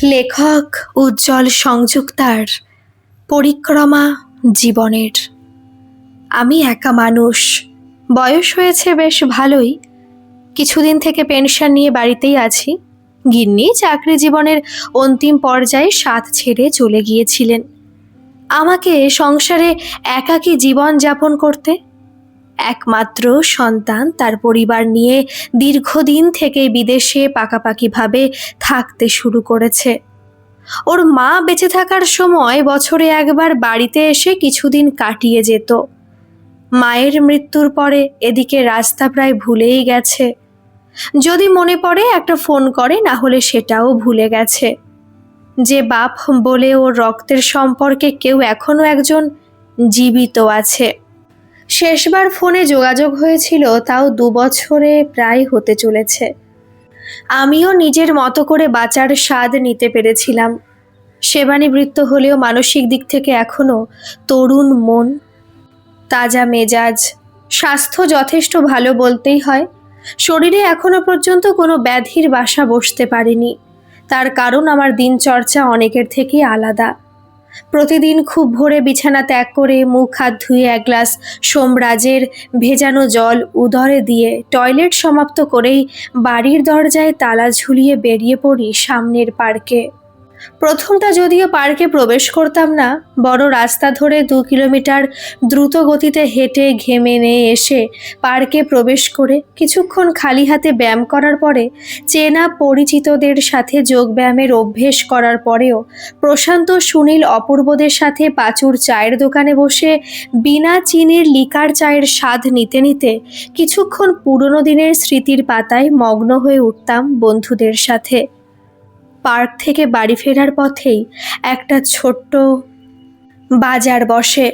লেখক উজ্জ্বল সংযুক্তার পরিক্রমা জীবনের। আমি একা মানুষ, বয়স হয়েছে বেশ ভালোই। কিছুদিন থেকে পেনশন নিয়ে বাড়িতেই আছি। গিন্নি চাকরি জীবনের অন্তিম পর্যায়ে সাথ ছেড়ে চলে গিয়েছিলেন আমাকে সংসারে একাকী জীবন যাপন করতে। একমাত্র সন্তান তার পরিবার নিয়ে দীর্ঘদিন থেকে বিদেশে পাকাপাকিভাবে থাকতে শুরু করেছে। ওর মা বেঁচে থাকার সময় বছরে একবার বাড়িতে এসে কিছুদিন কাটিয়ে যেত। মায়ের মৃত্যুর পরে এদিকে রাস্তা প্রায় ভুলেই গেছে। যদি মনে পড়ে একটা ফোন করে, না হলে সেটাও ভুলে গেছে। যে বাপ বলে ওর রক্তের সম্পর্কে কেউ এখনো একজন জীবিত আছে। শেষবার ফোনে যোগাযোগ হয়েছিল, তাও 2 বছরে প্রায় হতে চলেছে। আমিও নিজের মতো করে বাঁচার স্বাদ নিতে পেরেছিলাম। সেবানিবৃত্ত হলেও মানসিক দিক থেকে এখনো তরুণ মন, তাজা মেজাজ, স্বাস্থ্য যথেষ্ট ভালো বলতেই হয়। শরীরে এখনো পর্যন্ত কোনো ব্যাধির বাসা বসতে পারেনি। তার কারণ আমার দিনচর্চা অনেকের থেকেই আলাদা। প্রতিদিন খুব ভোরে বিছানা ত্যাগ করে মুখ হাত ধুয়ে এক গ্লাস সোমরাজের ভেজানো জল উদরে দিয়ে টয়লেট সমাপ্ত করেই বাড়ির দরজায় তালা ঝুলিয়ে বেরিয়ে পড়ি সামনের পার্কে। প্রথমটা যদিও পার্কে প্রবেশ করতাম না, বড় রাস্তা ধরে 2 কিলোমিটার দ্রুত গতিতে হেঁটে ঘেমে নিয়ে এসে পার্কে প্রবেশ করে কিছুক্ষণ খালি হাতে ব্যায়াম করার পরে, চেনা পরিচিতদের সাথে যোগব্যায়ামের অভ্যেস করার পরেও প্রশান্ত, সুনীল, অপূর্বদের সাথে পাঁচুর চায়ের দোকানে বসে বিনা চিনির লিকার চায়ের স্বাদ নিতে নিতে কিছুক্ষণ পুরনো দিনের স্মৃতির পাতায় মগ্ন হয়ে উঠতাম বন্ধুদের সাথে। পার্ক থেকে বাড়ি ফেরার পথেই একটা ছোট্ট বাজার বসে।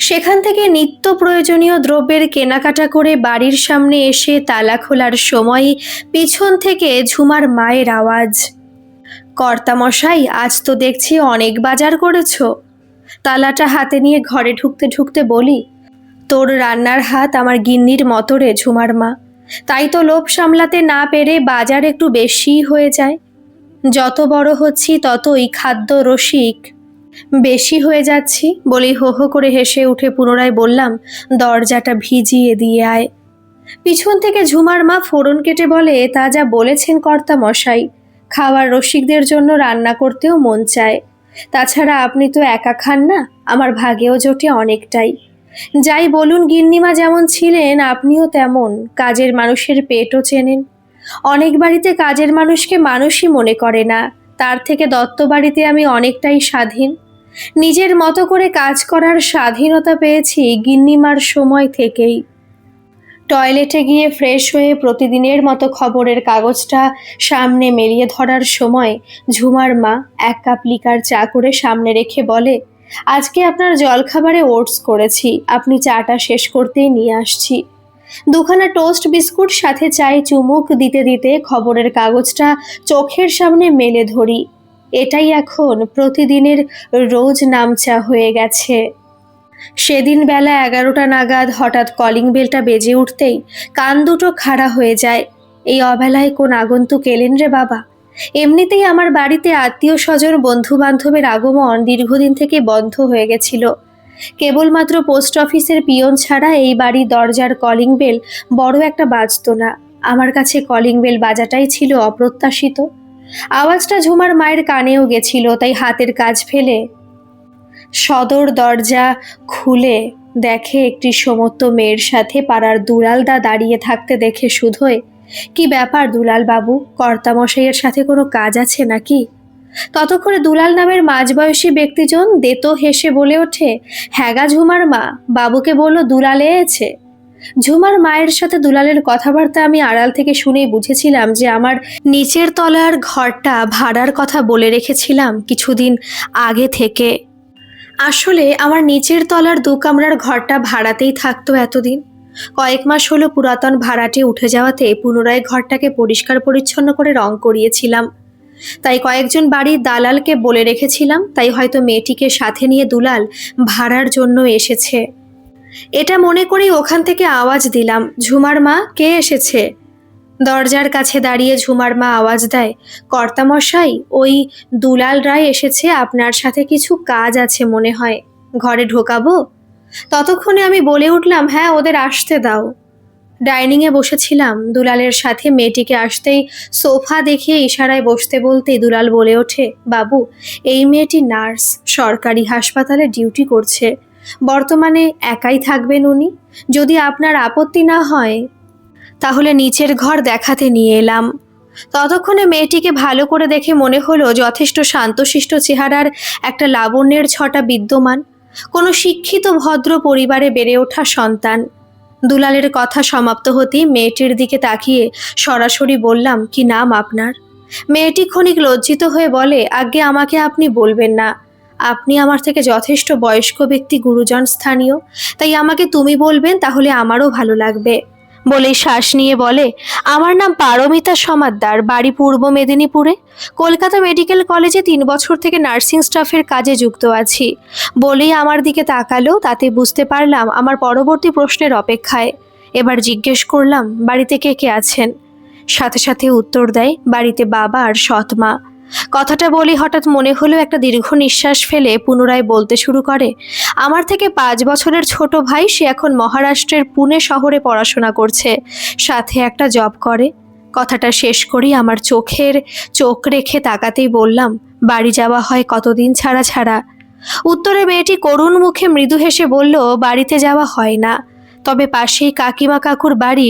সেখান থেকে নিত্য প্রয়োজনীয় দ্রব্যের কেনাকাটা করে বাড়ির সামনে এসে তালা খোলার সময় পিছন থেকে ঝুমার মায়ের আওয়াজ, কর্তামশাই, আজ তো দেখছি অনেক বাজার করেছো। তালাটা হাতে নিয়ে ঘরে ঢুকতে ঢুকতে বলি, তোর রান্নার হাত আমার গিন্নির মতো রে ঝুমার মা। তাই তো লোভ সামলাতে না পেরে বাজার একটু বেশিই হয়ে যায়। যত বড় হচ্ছি ততই খাদ্য রসিক বেশি হয়ে যাচ্ছি বলেই হো হো করে হেসে উঠে পুনরায় বললাম, দরজাটা ভিজিয়ে দিয়ে আয়। পিছন থেকে ঝুমার মা ফোড়ন কেটে বলে, তা যা বলেছেন কর্তা মশাই, খাওয়ার রসিকদের জন্য রান্না করতেও মন চায়। তাছাড়া আপনি তো একা খান না, আমার ভাগেও জোটে অনেকটাই। যাই বলুন, গিন্নিমা যেমন ছিলেন আপনিও তেমন। কাজের মানুষের পেটও চেনেন। অনেক বাড়িতে কাজের মানুষকে মানুষই মনে করে না, তার থেকে দত্ত বাড়িতে আমি অনেকটাই স্বাধীন। নিজের মতো করে কাজ করার স্বাধীনতা পেয়েছি গিন্নিমার সময় থেকেই। টয়লেটে গিয়ে ফ্রেশ হয়ে প্রতিদিনের মতো খবরের কাগজটা সামনে মেলিয়ে ধরার সময় ঝুমার মা 1 কাপ লিকার চা করে সামনে রেখে বলে, আজকে আপনার জলখাবারে ওটস করেছি, আপনি চাটা শেষ করতেই নিয়ে আসছি। 2খানা টোস্ট বিস্কুট সাথে চায়ে চুমুক দিতে দিতে খবরের কাগজটা চোখের সামনে মেলে ধরি। এটাই এখন প্রতিদিনের রোজ নামচা হয়ে গেছে। সেদিন বেলা 11টা নাগাদ হঠাৎ কলিং বেলটা বেজে উঠতেই কান দুটো খাড়া হয়ে যায়। এই অবেলায় কোন আগন্তুক এলেন রে বাবা! এমনিতেই আমার বাড়িতে আত্মীয় স্বজন, বন্ধু বান্ধবের আগমন দীর্ঘদিন থেকে বন্ধ হয়ে গেছিল। কেবলমাত্র পোস্ট অফিসের পিয়ন ছাড়া এই বাড়ির দরজার কলিং বেল বড় একটা বাজতো না। আমার কাছে কলিং বেল বাজাটাই ছিল অপ্রত্যাশিত। আওয়াজটা ঝুমার মায়ের কানেও গেছিল, তাই হাতের কাজ ফেলে সদর দরজা খুলে দেখে একটি সমস্ত মেয়ের সাথে পাড়ার দুলালদা দাঁড়িয়ে থাকতে দেখে শুধোয়, কি ব্যাপার দুলাল বাবু, কর্তামশাইয়ের সাথে কোনো কাজ আছে নাকি? ততক্ষণে দুলাল নামের মাঝবয়সী ব্যক্তিজন দেতো হেসে বলে ওঠে, হ্যাগা ঝুমার মা, বাবুকে বললো দুলাল এসেছে। ঝুমার মায়ের সাথে দুলালের কথাবার্তা আমি আড়াল থেকে শুনেই বুঝেছিলাম যে আমার নিচের তলার ঘরটা ভাড়ার কথা বলে রেখেছিলাম কিছুদিন আগে থেকে। আসলে আমার নিচের তলার 2 কামরার ঘরটা ভাড়াতেই থাকতো এতদিন। কয়েক মাস হলো পুরাতন ভাড়াটে উঠে যাওয়াতে পুনরায় ঘরটাকে পরিষ্কার পরিচ্ছন্ন করে রং করিয়েছিলাম। তাই কয়েকজন বাড়ির দালালকে বলে রেখেছিলাম, তাই হয়তো মেয়েটিকে সাথে নিয়ে দুলাল ভাড়ার জন্য এসেছে। এটা মনে করেই ওখান থেকে আওয়াজ দিলাম, ঝুমার মা, কে এসেছে? দরজার কাছে দাঁড়িয়ে ঝুমার মা আওয়াজ দেয়, কর্তামশাই, ওই দুলাল রায় এসেছে, আপনার সাথে কিছু কাজ আছে মনে হয়, ঘরে ঢোকাবো? ততক্ষণে আমি বলে উঠলাম, হ্যাঁ, ওদের আসতে দাও। ডাইনিংয়ে বসেছিলাম, দুলালের সাথে মেয়েটিকে আসতেই সোফা দেখিয়ে ইশারায় বসতে বলতেই দুলাল বলে ওঠে, বাবু, এই মেয়েটি নার্স, সরকারি হাসপাতালে ডিউটি করছে, বর্তমানে একাই থাকবেন উনি। যদি আপনার আপত্তি না হয় তাহলে নিচের ঘর দেখাতে নিয়ে এলাম। ততক্ষণে মেয়েটিকে ভালো করে দেখে মনে হলো যথেষ্ট শান্তশিষ্ট চেহারার একটা লাবণ্যের ছটা বিদ্যমান, কোনো শিক্ষিত ভদ্র পরিবারে বেড়ে ওঠা সন্তান। দুলালের কথা সমাপ্ত হতেই মেয়েটির দিকে তাকিয়ে সরাসরি বললাম, কি নাম আপনার? মেয়েটি ক্ষণিক লজ্জিত হয়ে বলে, আজ্ঞে, আমাকে আপনি বলবেন না, আপনি আমার থেকে যথেষ্ট বয়স্ক ব্যক্তি, গুরুজন স্থানীয়, তাই আমাকে তুমি বলবেন, তাহলে আমারও ভালো লাগবে। বলেই শ্বাস নিয়ে বলে, আমার নাম পারমিতা সমাদ্দার, বাড়ি পূর্ব মেদিনীপুরে, কলকাতা মেডিকেল কলেজে 3 বছর থেকে নার্সিং স্টাফের কাজে যুক্ত আছি। বলেই আমার দিকে তাকালো, তাতে বুঝতে পারলাম আমার পরবর্তী প্রশ্নের অপেক্ষায়। এবার জিজ্ঞেস করলাম, বাড়িতে কে কে আছেন? সাথে সাথে উত্তর দেয়, বাড়িতে বাবা আর সৎ মা। কথাটা বলি হঠাৎ মনে হলো একটা দীর্ঘ নিঃশ্বাস ফেলে পুনরায় বলতে শুরু করে, আমার থেকে 5 বছরের ছোট ভাই, সে এখন মহারাষ্ট্রের পুনে শহরে পড়াশোনা করছে, সাথে একটা জব করে। কথাটা শেষ করি আমার চোখ রেখে তাকাতেই বললাম, বাড়ি যাওয়া হয় কতদিন ছাড়া ছাড়া? উত্তরে মেয়েটি করুণ মুখে মৃদু হেসে বলল, বাড়িতে যাওয়া হয় না, তবে পাশেই কাকিমা কাকুর বাড়ি,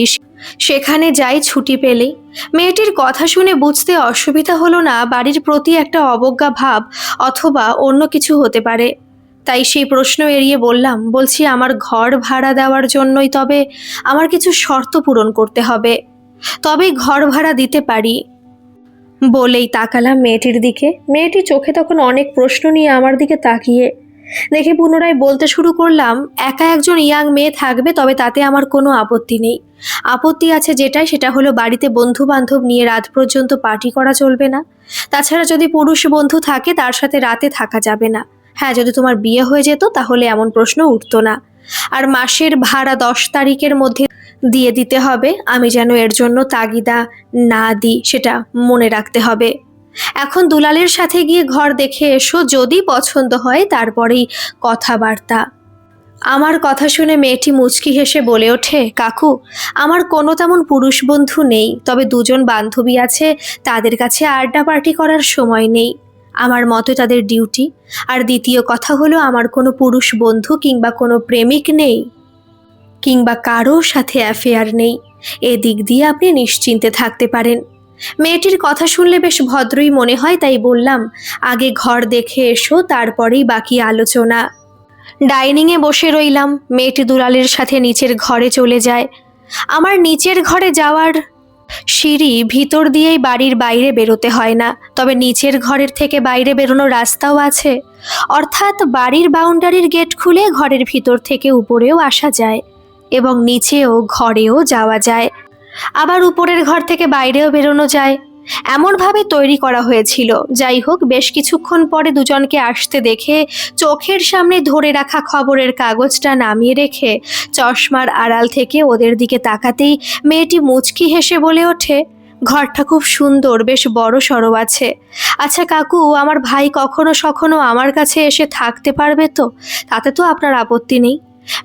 সেখানে যাই ছুটি পেলেই। মেয়েটির কথা শুনে বুঝতে অসুবিধা হলো না বাড়ির প্রতি একটা অবজ্ঞা ভাব অথবা অন্য কিছু হতে পারে। তাই সেই প্রশ্ন এড়িয়ে বললাম, বলছি আমার ঘর ভাড়া দেওয়ার জন্যই, তবে আমার কিছু শর্ত পূরণ করতে হবে, তবেই ঘর ভাড়া দিতে পারি। বলেই তাকালাম মেয়েটির দিকে। মেয়েটি চোখে তখন অনেক প্রশ্ন নিয়ে আমার দিকে তাকিয়ে দেখে পুনরায় বলতে শুরু করলাম, একা একজন ইয়াং মেয়ে থাকবে, তবে তাতে আমার কোনো আপত্তি নেই। আপত্তি আছে যেটাই, সেটা হলো বাড়িতে বন্ধু বান্ধব নিয়ে রাত পর্যন্ত পার্টি করা চলবে না। তাছাড়া যদি পুরুষ বন্ধু থাকে তার সাথে রাতে থাকা যাবে না। হ্যাঁ, যদি তোমার বিয়ে হয়ে যেত তাহলে এমন প্রশ্ন উঠতো না। আর মাসের ভাড়া 10 তারিখের মধ্যে দিয়ে দিতে হবে। আমি যেন এর জন্য তাগিদা না দিই সেটা মনে রাখতে হবে। এখন দুলালের সাথে গিয়ে ঘর দেখে এসো, যদি পছন্দ হয় তারপরেই কথাবার্তা। আমার কথা শুনে মেয়েটি মুচকি হেসে বলে ওঠে, কাকু, আমার কোনো তেমন পুরুষ বন্ধু নেই, তবে 2জন বান্ধবী আছে, তাদের কাছে আড্ডা পার্টি করার সময় নেই। আমার মতে তাদের ডিউটি। আর দ্বিতীয় কথা হলো, আমার কোনো পুরুষ বন্ধু কিংবা কোনো প্রেমিক নেই, কিংবা কারোর সাথে অ্যাফেয়ার নেই। এদিক দিয়ে আপনি নিশ্চিন্তে থাকতে পারেন। মেয়েটির কথা শুনলে বেশ ভদ্রই মনে হয়, তাই বললাম, আগে ঘর দেখে এসো, তারপরেই বাকি আলোচনা। ডাইনিংয়ে বসে রইলাম। মেয়েটি দুলালের সাথে নিচের ঘরে চলে যায়। আমার নিচের ঘরে যাওয়ার সিঁড়ি ভিতর দিয়েই বাড়ির বাইরে বেরোতে হয় না, তবে নিচের ঘরের থেকে বাইরে বেরোনোর রাস্তাও আছে, অর্থাৎ বাড়ির বাউন্ডারির গেট খুলে ঘরের ভিতর থেকে উপরেও আসা যায় এবং নিচেও ঘরেও যাওয়া যায়, আবার উপরের ঘর থেকে বাইরেও বেরোনো যায়। এমনভাবে তৈরি করা হয়েছিল। যাই হোক, বেশ কিছুক্ষণ পরে দুজনকে আসতে দেখে চোখের সামনে ধরে রাখা খবরের কাগজটা নামিয়ে রেখে চশমার আড়াল থেকে ওদের দিকে তাকাতেই মেয়েটি মুচকি হেসে বলে ওঠে, ঘরটা খুব সুন্দর, বেশ বড় সড়ো আছে। আচ্ছা কাকু, আমার ভাই কখনো সখনো আমার কাছে এসে থাকতে পারবে তো? তাতে তো আপনার আপত্তি নেই?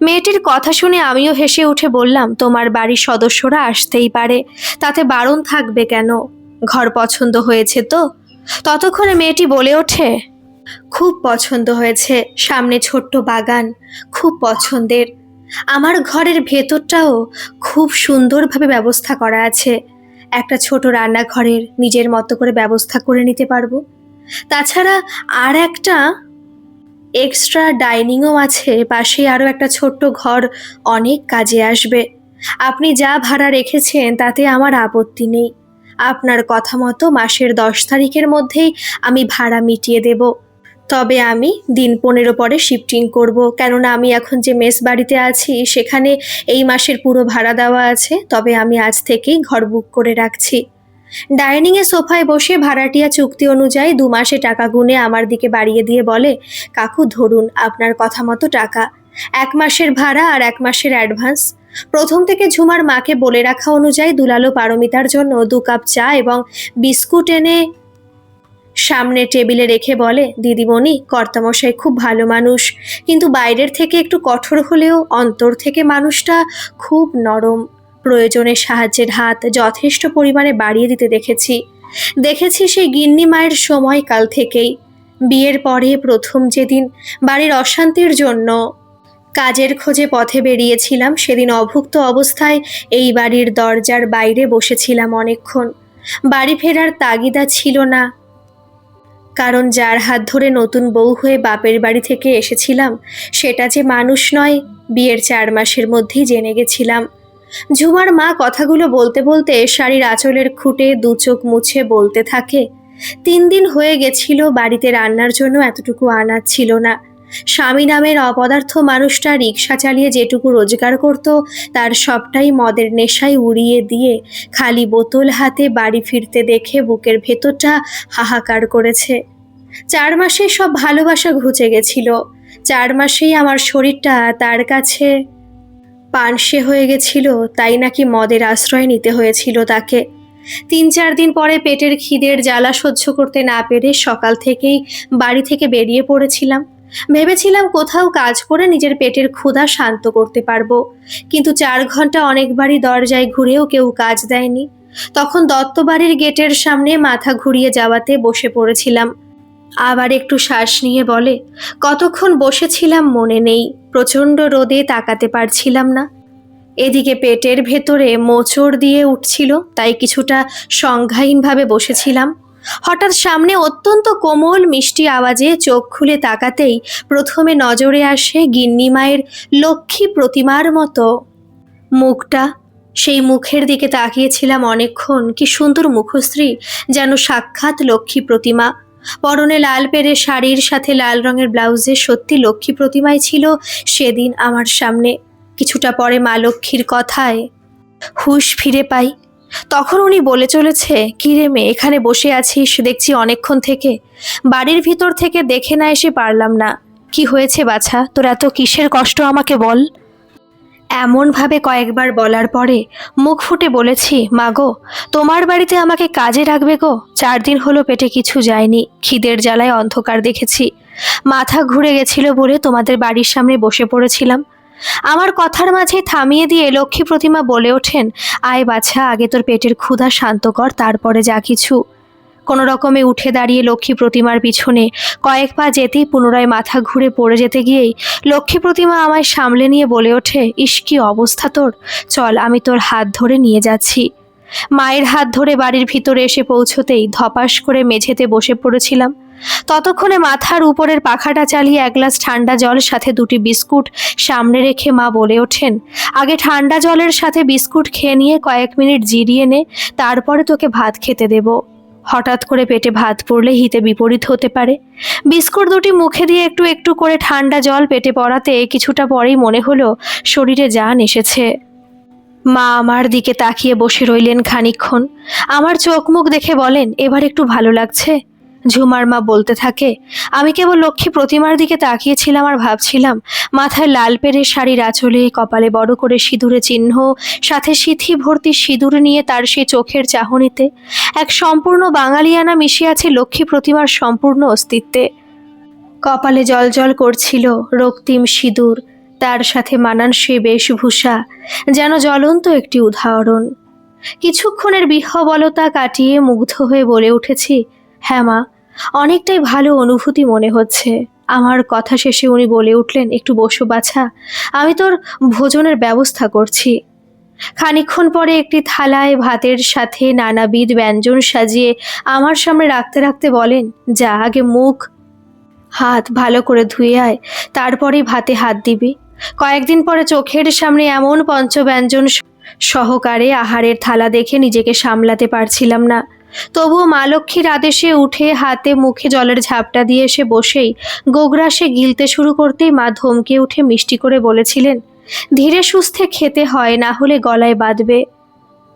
মেয়েটির কথা শুনে আমিও হেসে উঠে বললাম, তোমার বাড়ির সদস্যরা আসতেই পারে, তাতে বারণ থাকবে কেন? ঘর পছন্দ হয়েছে তো? ততক্ষণে মেয়েটি বলে ওঠে, খুব পছন্দ হয়েছে, সামনে ছোট্ট বাগান, খুব পছন্দের। আমার ঘরের ভেতরটাও খুব সুন্দরভাবে ব্যবস্থা করা আছে। একটা ছোট রান্নাঘরের নিজের মতো করে ব্যবস্থা করে নিতে পারবো। তাছাড়া আর একটা এক্সট্রা ডাইনিংও আছে, পাশে আরও একটা ছোট্ট ঘর, অনেক কাজে আসবে। আপনি যা ভাড়া রেখেছেন তাতে আমার আপত্তি নেই। আপনার কথা মতো মাসের 10 তারিখের মধ্যেই আমি ভাড়া মিটিয়ে দেব। তবে আমি দিন 15 পরে শিফটিং করব, কেননা আমি এখন যে মেস বাড়িতে আছি সেখানে এই মাসের পুরো ভাড়া দেওয়া আছে। তবে আমি আজ থেকেই ঘর বুক করে রাখছি। ডাইনিংয়ে সোফায় বসে ভাড়াটিয়া চুক্তি অনুযায়ী 2 মাসে টাকা গুনে আমার দিকে বাড়িয়ে দিয়ে বলে, কাকু ধরুন আপনার কথা মতো টাকা, 1 মাসের ভাড়া আর 1 মাসের অ্যাডভান্স। প্রথম থেকে ঝুমার মাকে বলে রাখা অনুযায়ী দুলালো পারমিতার জন্য 2 কাপ চা এবং বিস্কুট এনে সামনে টেবিলে রেখে বলে, দিদিমণি, কর্তামশাই খুব ভালো মানুষ, কিন্তু বাইরের থেকে একটু কঠোর হলেও অন্তর থেকে মানুষটা খুব নরম। প্রয়োজনে সাহায্যের হাত যথেষ্ট পরিমাণে বাড়িয়ে দিতে দেখেছি সেই গিন্নি মায়ের সময়কাল থেকেই। বিয়ের পরে প্রথম যেদিন বাড়ির অশান্তির জন্য কাজের খোঁজে পথে বেরিয়েছিলাম, সেদিন অভুক্ত অবস্থায় এই বাড়ির দরজার বাইরে বসেছিলাম অনেকক্ষণ। বাড়ি ফেরার তাগিদা ছিল না, কারণ যার হাত ধরে নতুন বউ হয়ে বাপের বাড়ি থেকে এসেছিলাম সেটা যে মানুষ নয়, বিয়ের 4 মাসের মধ্যেই জেনে গেছিলাম। ঝুমার মা কথাগুলো বলতে বলতে শাড়ির আঁচলের খুঁটে 2 চোখ মুছে বলতে থাকে, 3 দিন হয়ে গেছিল বাড়িতে রান্নার জন্য এতটুকু আনাজ ছিল না। স্বামী নামের অপদার্থ মানুষটা রিক্সা চালিয়ে যেটুকু রোজগার করত তার সবটাই মদের নেশায় উড়িয়ে দিয়ে খালি বোতল হাতে বাড়ি ফিরতে দেখে বুকের ভেতরটা হাহাকার করেছে। 4 মাসে সব ভালোবাসা ঘুচে গেছিল। 4 মাসেই আমার শরীরটা তার কাছে পানসে হয়ে গেছিল, তাই নাকি মদের আশ্রয় নিতে হয়েছিল তাকে। 3-4 দিন পরে পেটের খিদের জ্বালা সহ্য করতে না পেরে সকাল থেকেই বাড়ি থেকে বেরিয়ে পড়েছিলাম। ভেবেছিলাম কোথাও কাজ করে নিজের পেটের ক্ষুধা শান্ত করতে পারবো, কিন্তু 4 ঘন্টা অনেকবারই দরজায় ঘুরেও কেউ কাজ দেয়নি। তখন দত্তবাড়ির গেটের সামনে মাথা ঘুরিয়ে যাওয়াতে বসে পড়েছিলাম। আবার একটু শ্বাস নিয়ে বলে, কতক্ষণ বসেছিলাম মনে নেই, প্রচণ্ড রোদে তাকাতে পারছিলাম না। এদিকে পেটের ভেতরে মোচড় দিয়ে উঠছিল, তাই কিছুটা সংজ্ঞাহীনভাবে বসেছিলাম। হঠাৎ সামনে অত্যন্ত কোমল মিষ্টি আওয়াজে চোখ খুলে তাকাতেই প্রথমে নজরে আসে গিন্নি মায়ের লক্ষ্মী প্রতিমার মতো মুখটা। সেই মুখের দিকে তাকিয়েছিলাম অনেকক্ষণ। কি সুন্দর মুখশ্রী, যেন সাক্ষাৎ লক্ষ্মী প্রতিমা। পরনে লাল পেরে শাড়ির সাথে লাল রঙের ব্লাউজে সত্যি লক্ষ্মী প্রতিমাই ছিল সেদিন আমার সামনে। কিছুটা পরে মা লক্ষ্মীর কথায় হুঁশ ফিরে পাই। তখন উনি বলে চলেছে, কি রে মেয়ে, এখানে বসে আছিস দেখছি অনেকক্ষণ থেকে, বাড়ির ভিতর থেকে দেখে না এসে পারলাম না। কি হয়েছে বাছা, তোর এত কিসের কষ্ট আমাকে বল। এমনভাবে কয়েকবার বলার পরে মুখ ফুটে বলেছি, মাগো, তোমার বাড়িতে আমাকে কাজে রাখবে গো। 4 দিন হলো পেটে কিছু যায়নি, খিদের জ্বালায় অন্ধকার দেখেছি, মাথা ঘুরে গেছিল বলে তোমাদের বাড়ির সামনে বসে পড়েছিলাম। আমার কথার মাঝে থামিয়ে দিয়ে লক্ষ্মী প্রতিমা বলে ওঠেন, আয় বাছা, আগে তোর পেটের ক্ষুধা শান্ত কর, তারপরে যা কিছু। কোনো রকমে উঠে দাঁড়িয়ে লক্ষ্মী প্রতিমার পিছনে কয়েক পা যেতেই পুনরায় মাথা ঘুরে পড়ে যেতে গিয়েই লক্ষ্মী প্রতিমা আমায় সামলে নিয়ে বলে ওঠে, ইস কি অবস্থা তোর, চল আমি তোর হাত ধরে নিয়ে যাচ্ছি। মায়ের হাত ধরে বাড়ির ভিতরে এসে পৌঁছতেই ধপাস করে মেঝেতে বসে পড়েছিলাম। ততক্ষণে মাথার উপরের পাখাটা চালিয়ে 1 গ্লাস ঠান্ডা জল সাথে 2টি বিস্কুট সামনে রেখে মা বলে ওঠেন, আগে ঠান্ডা জলের সাথে বিস্কুট খেয়ে নিয়ে কয়েক মিনিট জিরিয়ে নে, তারপরে তোকে ভাত খেতে দেব। হঠাৎ করে পেটে ভাত পড়লে হিতে বিপরীত হতে পারে। বিস্কুট 2টি মুখে দিয়ে একটু একটু করে ঠান্ডা জল পেটে পড়াতে কিছুটা পরেই মনে হলো শরীরে জান এসেছে। মা আমার দিকে তাকিয়ে বসে রইলেন খানিকক্ষণ। আমার চোখ মুখ দেখে বলেন, এবার একটু ভালো লাগছে? ঝুমার মা বলতে থাকে, আমি কেবল লক্ষ্মী প্রতিমার দিকে তাকিয়েছিলাম আর ভাবছিলাম, মাথায় লাল পেরে শাড়ির আঁচলে, কপালে বড় করে সিঁদুরে চিহ্ন, সাথে সিথি ভর্তি সিঁদুর নিয়ে তার সেই চোখের চাহনিতে এক সম্পূর্ণ বাঙালিয়ানা মিশে আছে লক্ষ্মী প্রতিমার সম্পূর্ণ অস্তিত্বে। কপালে জলজল করছিল রক্তিম সিঁদুর, তার সাথে মানানসই বেশভূষা, যেন জ্বলন্ত একটি উদাহরণ। কিছুক্ষণের বিহ্বলতা কাটিয়ে মুগ্ধ হয়ে বলে উঠেছি, হ্যাঁ মা, অনেকটাই ভালো অনুভূতি মনে হচ্ছে। আমার কথা শেষে উনি বলে উঠলেন, একটু বসো বাছা, আমি তোর ভোজনের ব্যবস্থা করছি। খানিকক্ষণ পরে একটি থালায় ভাতের সাথে নানাবিধ ব্যঞ্জন সাজিয়ে আমার সামনে রাখতে রাখতে বলেন, যা আগে মুখ হাত ভালো করে ধুয়ে আয়, তারপরেই ভাতে হাত দিবি। কয়েকদিন পরে চোখের সামনে এমন পঞ্চব্যঞ্জন সহকারে আহারের থালা দেখে নিজেকে সামলাতে পারছিলাম না। তবুও মা লক্ষ্মীর আদেশে উঠে হাতে মুখে জলের ঝাপটা দিয়ে এসে বসেই গোগ্রাসে গিলতে শুরু করতেই মা ধমকে উঠে মিষ্টি করে বলেছিলেন, ধীরে সুস্থে খেতে হয়, না হলে গলায় বাঁধবে।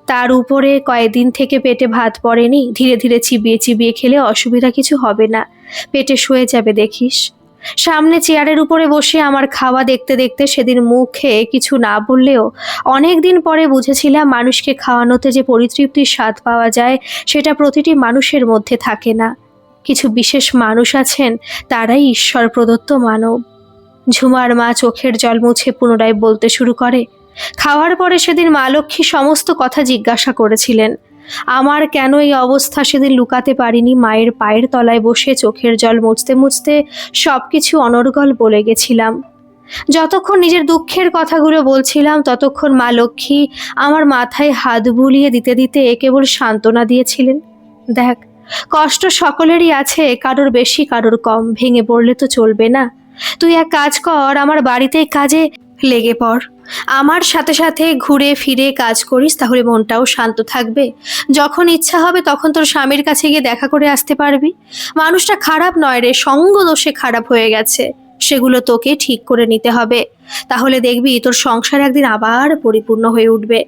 তার উপরে কয়েকদিন থেকে পেটে ভাত পড়েনি, ধীরে ধীরে চিবিয়ে চিবিয়ে খেলে অসুবিধা কিছু হবে না, পেটে শুয়ে যাবে দেখিস। সামনে চেয়ারের উপরে বসে আমার খাওয়া দেখতে দেখতে সেদিন মুখে কিছু না বললেও অনেক দিন পরে বুঝেছিলাম মানুষকে খাওয়ানোতে যে পরিতৃপ্তির স্বাদ পাওয়া যায় সেটা প্রতিটি মানুষের মধ্যে থাকে না। কিছু বিশেষ মানুষ আছেন, তারাই ঈশ্বর প্রদত্ত মানব। ঝুমার মা চোখের জল মুছে পুনরায় বলতে শুরু করে, খাওয়ার পরে সেদিন মা লক্ষ্মী সমস্ত কথা জিজ্ঞাসা করেছিলেন। আমার কেন এই অবস্থা সেদিন লুকাতে পারিনি। মায়ের পায়ের তলায় বসে চোখের জল মুছতে মুছতে সবকিছু অনর্গল বলে গেছিলাম। যতক্ষণ নিজের দুঃখের কথাগুলো বলছিলাম ততক্ষণ মা লক্ষ্মী আমার মাথায় হাত বুলিয়ে দিতে দিতে কেবল সান্ত্বনা দিয়েছিলেন। দেখ, কষ্ট সকলেরই আছে, কারোর বেশি কারোর কম। ভেঙে পড়লে তো চলবে না। তুই এক কাজ কর, আমার বাড়িতেই কাজে লেগে পড়। আমার সাথে সাথে ঘুরে ফিরে কাজ করিস, তাহলে মনটাও শান্ত থাকবে। যখন ইচ্ছা হবে তখন তোর স্বামীর কাছে গিয়ে দেখা করে আসতে পারবি। মানুষটা খারাপ নয় রে, সঙ্গ দোষে খারাপ হয়ে গেছে। সেগুলো তোকে ঠিক করে নিতে হবে, তাহলে দেখবি তোর সংসার একদিন আবার পরিপূর্ণ হয়ে উঠবে।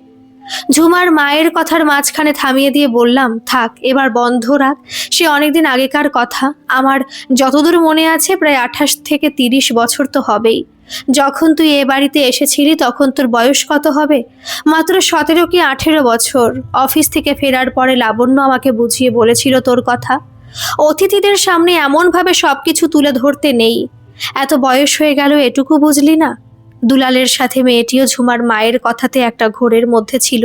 ঝুমার মায়ের কথার মাঝখানে থামিয়ে দিয়ে বললাম, থাক, এবার বন্ধ রাখ। সে অনেকদিন আগেকার কথা। আমার যতদূর মনে আছে প্রায় 28 থেকে 30 বছর তো হবেই। যখন তুই এ বাড়িতে এসেছিলি তখন তোর বয়স কত হবে? মাত্র 17 কি 18 বছর। অফিস থেকে ফেরার পরে লাবণ্য আমাকে বুঝিয়ে বলেছিল তোর কথা। অতিথিদের সামনে এমনভাবে সবকিছু তুলে ধরতে নেই। এত বয়স হয়ে গেল, এটুকু বুঝলি না? দুলালের সাথে মেয়েটিও ঝুমার মায়ের কথাতে একটা ঘোরের মধ্যে ছিল।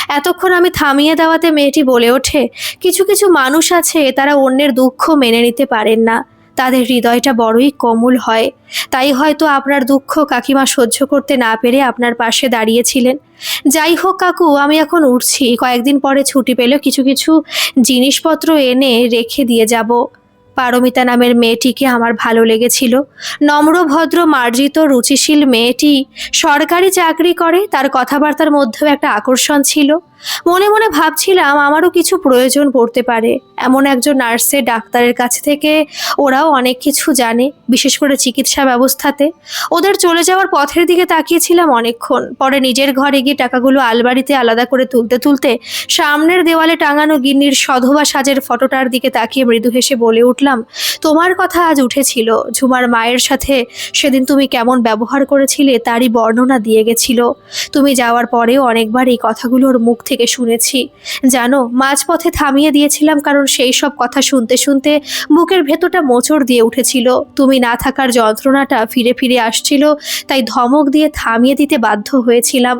এতক্ষণ আমি থামিয়ে দেওয়াতে মেয়েটি বলে ওঠে, কিছু কিছু মানুষ আছে, তারা অন্যের দুঃখ মেনে নিতে পারেন না। তাদের হৃদয়টা বড়ই কোমল হয়। তাই হয়তো আপনার দুঃখ কাকিমা সহ্য করতে না পেরে আপনার পাশে দাঁড়িয়েছিলেন। যাই হোক কাকু, আমি এখন উঠছি। কয়েকদিন পরে ছুটি পেলে কিছু কিছু জিনিসপত্র এনে রেখে দিয়ে যাব। পারমিতা নামের মেয়েটিকে আমার ভালো লেগেছিল। নম্র, ভদ্র, মার্জিত, রুচিশীল মেয়েটি সরকারি চাকরি করে। তার কথাবার্তার মধ্যেও একটা আকর্ষণ ছিল। মনে মনে ভাবছিলাম আমারও কিছু প্রয়োজন পড়তে পারে। এমন একজন নার্সের, ডাক্তারের কাছ থেকে ওরাও অনেক কিছু জানে, বিশেষ করে চিকিৎসা ব্যবস্থাতে। ওদের চলে যাওয়ার পথের দিকে তাকিয়েছিলাম অনেকক্ষণ। পরে নিজের ঘরে গিয়ে টাকাগুলো আলমারিতে আলাদা করে তুলতে তুলতে সামনের দেওয়ালে টাঙানো গিন্নির সধবা সাজের ফটোটার দিকে তাকিয়ে মৃদু হেসে বলে উঠলাম, তোমার কথা আজ উঠেছিল। ঝুমার মায়ের সাথে সেদিন তুমি কেমন ব্যবহার করেছিলে তারই বর্ণনা দিয়ে গেছিল। তুমি যাওয়ার পরেও অনেকবার এই কথাগুলোর মুখ থেকে শুনেছি। জানো, মাঝপথে থামিয়ে দিয়েছিলাম, কারণ সেই সব কথা শুনতে শুনতে বুকের ভেতরটা মোচড় দিয়ে উঠেছিল। তুমি না থাকার যন্ত্রণাটা ফিরে ফিরে আসছিল, তাই ধমক দিয়ে থামিয়ে দিতে বাধ্য হয়েছিলাম।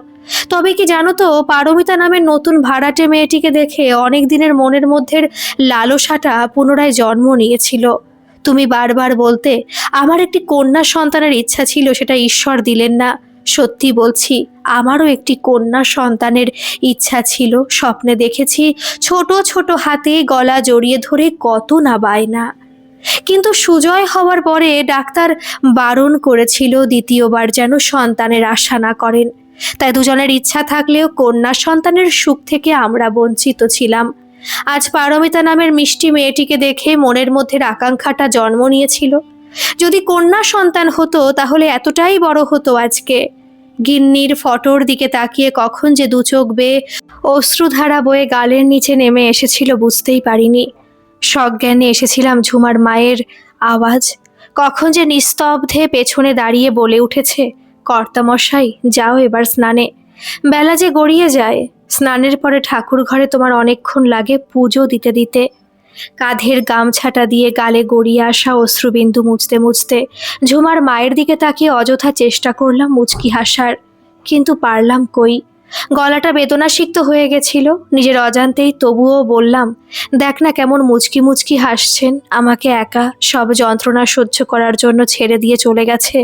তবে কি জানো তো, পারমিতা নামের নতুন ভাড়াটে মেয়েটিকে দেখে অনেক দিনের মনের মধ্যে লালসাটা পুনরায় জন্ম নিয়েছিল। তুমি বারবার বলতে আমার একটি কন্যা সন্তানের ইচ্ছা ছিল, সেটা ঈশ্বর দিলেন না। সত্যি বলছি, আমারও একটি কন্যা সন্তানের ইচ্ছা ছিল। স্বপ্নে দেখেছি ছোট ছোট হাতে গলা জড়িয়ে ধরে কত না বায়না। কিন্তু সুজয় হওয়ার পরে ডাক্তার বারণ করেছিল দ্বিতীয়বার যেন সন্তানের আশা না করেন। তাই দুজনের ইচ্ছা থাকলেও কন্যা সন্তানের সুখ থেকে আমরা বঞ্চিত ছিলাম। আজ পারমিতা নামের মিষ্টি মেয়েটিকে দেখে মনের মধ্যে আকাঙ্ক্ষাটা জন্ম নিয়েছিল, যদি কন্যা সন্তান হতো তাহলে এতটাই বড় হতো আজকে। গিন্নির ফটোর দিকে তাকিয়ে কখন যে দু চোখ বেয়ে অশ্রুধারা বয়ে গালের নিচে নেমে এসেছিল বুঝতেই পারিনি। সজ্ঞানে এসেছিলাম ঝুমার মায়ের আওয়াজ কখন যে নিস্তব্ধে পেছনে দাঁড়িয়ে বলে উঠেছে, কর্তামশাই যাও এবার স্নানে। বেলা যে গড়িয়ে যায়। স্নানের পরে ঠাকুর ঘরে তোমার অনেকক্ষণ লাগে পুজো দিতে দিতে। কাঁধের গামছাটা দিয়ে গালে গড়িয়ে আসা অশ্রুবিন্দু মুছতে মুছতে ঝুমার মায়ের দিকে তাকিয়ে অযথা চেষ্টা করলাম মুচকি হাসার, কিন্তু পারলাম কই। গলাটা বেদনাসিক্ত হয়ে গেছিল নিজের অজান্তেই। তবুও বললাম, দেখ না কেমন মুচকি মুচকি হাসছেন। আমাকে একা সব যন্ত্রণা সহ্য করার জন্য ছেড়ে দিয়ে চলে গেছে।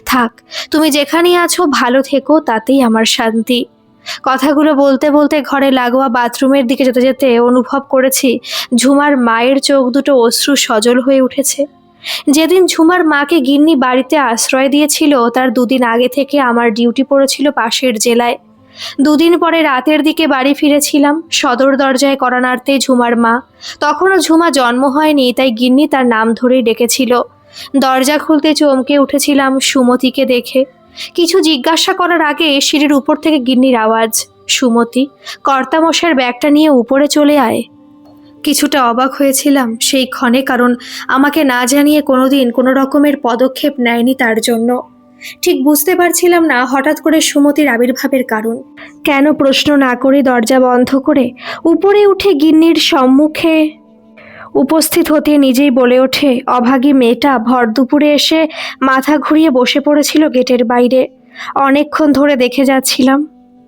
থাক, তুমি যেখানেই আছো ভালো থেকো, তাতেই আমার শান্তি। কথাগুলো বলতে বলতে ঘরে লাগোয়া বাথরুমের দিকে যেতে যেতে অনুভব করেছি ঝুমার মায়ের চোখ দুটো অশ্রু সজল হয়ে উঠেছে। যেদিন ঝুমার মাকে গিন্নি বাড়িতে আশ্রয় দিয়েছিল তার দুদিন আগে থেকে আমার ডিউটি পড়েছিল পাশের জেলায়। দুদিন পরে রাতের দিকে বাড়ি ফিরেছিলাম। সদর দরজায় কড়া নাড়তে ঝুমার মা। তখনও ঝুমা জন্ম হয়নি, তাই গিন্নি তার নাম ধরেই ডেকেছিল। দরজা খুলতে চমকে উঠেছিলাম সুমতিকে দেখে। কিছু জিজ্ঞাসা করার আগে সিঁড়ির উপর থেকে গিন্নির আওয়াজ, সুমতি, কর্তামশাইয়ের ব্যাগটা নিয়ে উপরে চলে আয়। কিছুটা অবাক হয়েছিলাম সেই ক্ষণে, কারণ আমাকে না জানিয়ে কোনোদিন কোনো রকমের পদক্ষেপ নেয়নি তার জন্য। ঠিক বুঝতে পারছিলাম না হঠাৎ করে সুমতির আবির্ভাবের কারণ। কেন প্রশ্ন না করে দরজা বন্ধ করে উপরে উঠে গিন্নির সম্মুখে উপস্থিত হতে নিজেই বলে ওঠে, অভাগী মেয়েটা ভর দুপুরে এসে মাথা ঘুরিয়ে বসে পড়েছিল গেটের বাইরে। অনেকক্ষণ ধরে দেখে যাচ্ছিলাম।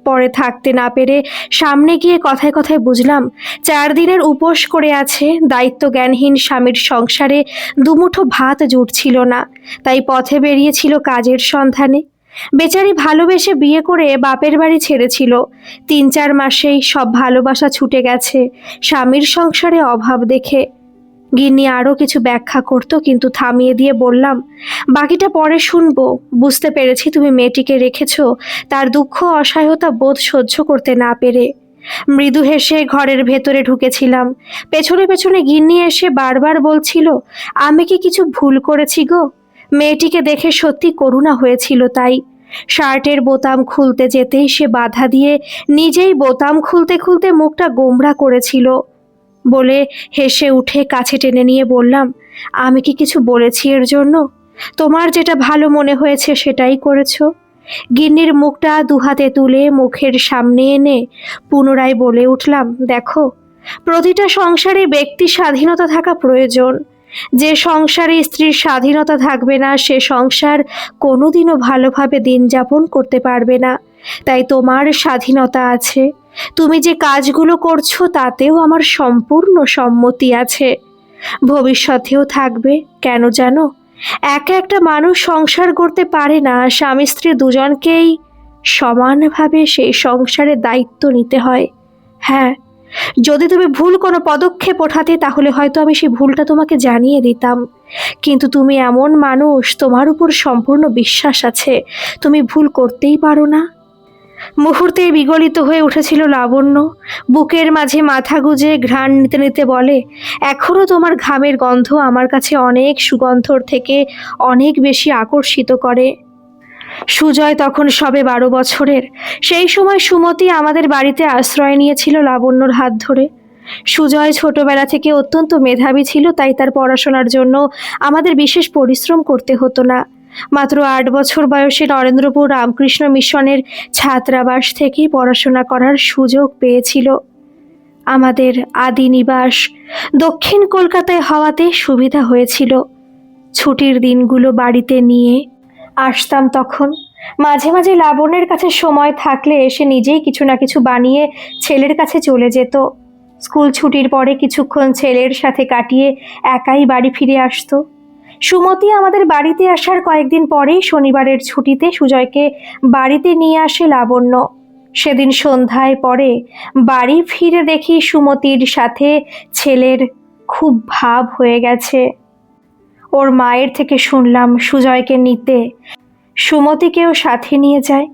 পরে থাকতে না পেরে সামনে গিয়ে কথায় কথায় বুঝলাম 4 দিনের উপোস করে আছে। দায়িত্ব জ্ঞানহীন স্বামীর সংসারে দুমুঠো ভাত জুটছিল না, তাই পথে বেরিয়েছিল কাজের সন্ধানে। বেচারি ভালোবেসে বিয়ে করে বাপের বাড়ি ছেড়েছিল। 3-4 মাসেই সব ভালোবাসা ছুটে গেছে স্বামীর সংসারে অভাব দেখে। গিন্নি আরও কিছু ব্যাখ্যা করত, কিন্তু থামিয়ে দিয়ে বললাম, বাকিটা পরে শুনবো। বুঝতে পেরেছি তুমি মেয়েটিকে রেখেছ তার দুঃখ অসহায়তা বোধ সহ্য করতে না পেরে। মৃদু হেসে ঘরের ভেতরে ঢুকেছিলাম। পেছনে পেছনে গিন্নি এসে বারবার বলছিল, আমি কি কিছু ভুল করেছি গো? মেয়েটিকে দেখে সত্যি করুণা হয়েছিল তাই। শার্টের বোতাম খুলতে যেতেই সে বাধা দিয়ে নিজেই বোতাম খুলতে খুলতে মুখটা গোমড়া করেছিল। বলে হেসে উঠে কাছে টেনে নিয়ে বললাম, আমি কি কিছু বলেছি এর জন্য? তোমার যেটা ভালো মনে হয়েছে সেটাই করেছ। গিন্নির মুখটা দুহাতে তুলে মুখের সামনে এনে পুনরায় বলে উঠলাম, দেখো, প্রতিটা সংসারে ব্যক্তি স্বাধীনতা থাকা প্রয়োজন। যে সংসারে স্ত্রীর স্বাধীনতা থাকবে না সে সংসার কোনোদিনও ভালোভাবে দিন যাপন করতে পারবে না। তাই তোমার স্বাধীনতা আছে, তুমি যে কাজগুলো করছো তাতেও আমার সম্পূর্ণ সম্মতি আছে, ভবিষ্যতেও থাকবে। কেন জানো? একা একটা মানুষ সংসার করতে পারে না, স্বামী স্ত্রী দুজনকেই সমানভাবে সেই সংসারের দায়িত্ব নিতে হয়। হ্যাঁ, যদি তুমি ভুল কোনো পদক্ষেপ ওঠাতে তাহলে হয়তো আমি সেই ভুলটা তোমাকে জানিয়ে দিতাম, কিন্তু তুমি এমন মানুষ, তোমার উপর সম্পূর্ণ বিশ্বাস আছে, তুমি ভুল করতেই পারো না। মুহূর্তে বিগলিত হয়ে উঠেছিল লাবণ্য। বুকের মাঝে মাথা গুজে ঘ্রাণ নিতে নিতে বলে, এখনো তোমার ঘামের গন্ধ আমার কাছে অনেক সুগন্ধর থেকে অনেক বেশি আকর্ষিত করে। সুজয় তখন সবে 12 বছরের। সেই সময় সুমতি আমাদের বাড়িতে আশ্রয় নিয়েছিল লাবণ্যর হাত ধরে। সুজয় ছোটবেলা থেকে অত্যন্ত মেধাবী ছিল, তাই তার পড়াশোনার জন্য আমাদের বিশেষ পরিশ্রম করতে হতো না। মাত্র 8 বছর বয়সে নরেন্দ্রপুর রামকৃষ্ণ মিশনের ছাত্রাবাস থেকেই পড়াশোনা করার সুযোগ পেয়েছিল। আমাদের আদি নিবাস দক্ষিণ কলকাতায় হওয়াতে সুবিধা হয়েছিল। ছুটির দিনগুলো বাড়িতে নিয়ে আসতাম তখন। মাঝে মাঝে লাবণ্যের কাছে সময় থাকলে এসে নিজেই কিছু না কিছু বানিয়ে ছেলের কাছে চলে যেত। স্কুল ছুটির পরে কিছুক্ষণ ছেলের সাথে কাটিয়ে একাই বাড়ি ফিরে আসতো। সুমতি আমাদের বাড়িতে আসার কয়েকদিন পরেই শনিবারের ছুটিতে সুজয়কে বাড়িতে নিয়ে আসে লাবণ্য। সেদিন সন্ধ্যায় পরে বাড়ি ফিরে দেখি সুমতির সাথে ছেলের খুব ভাব হয়ে গেছে। ওর মায়ের থেকে শুনলাম সুজয়কে নিতে সুমতিকেও সাথে নিয়ে যায়।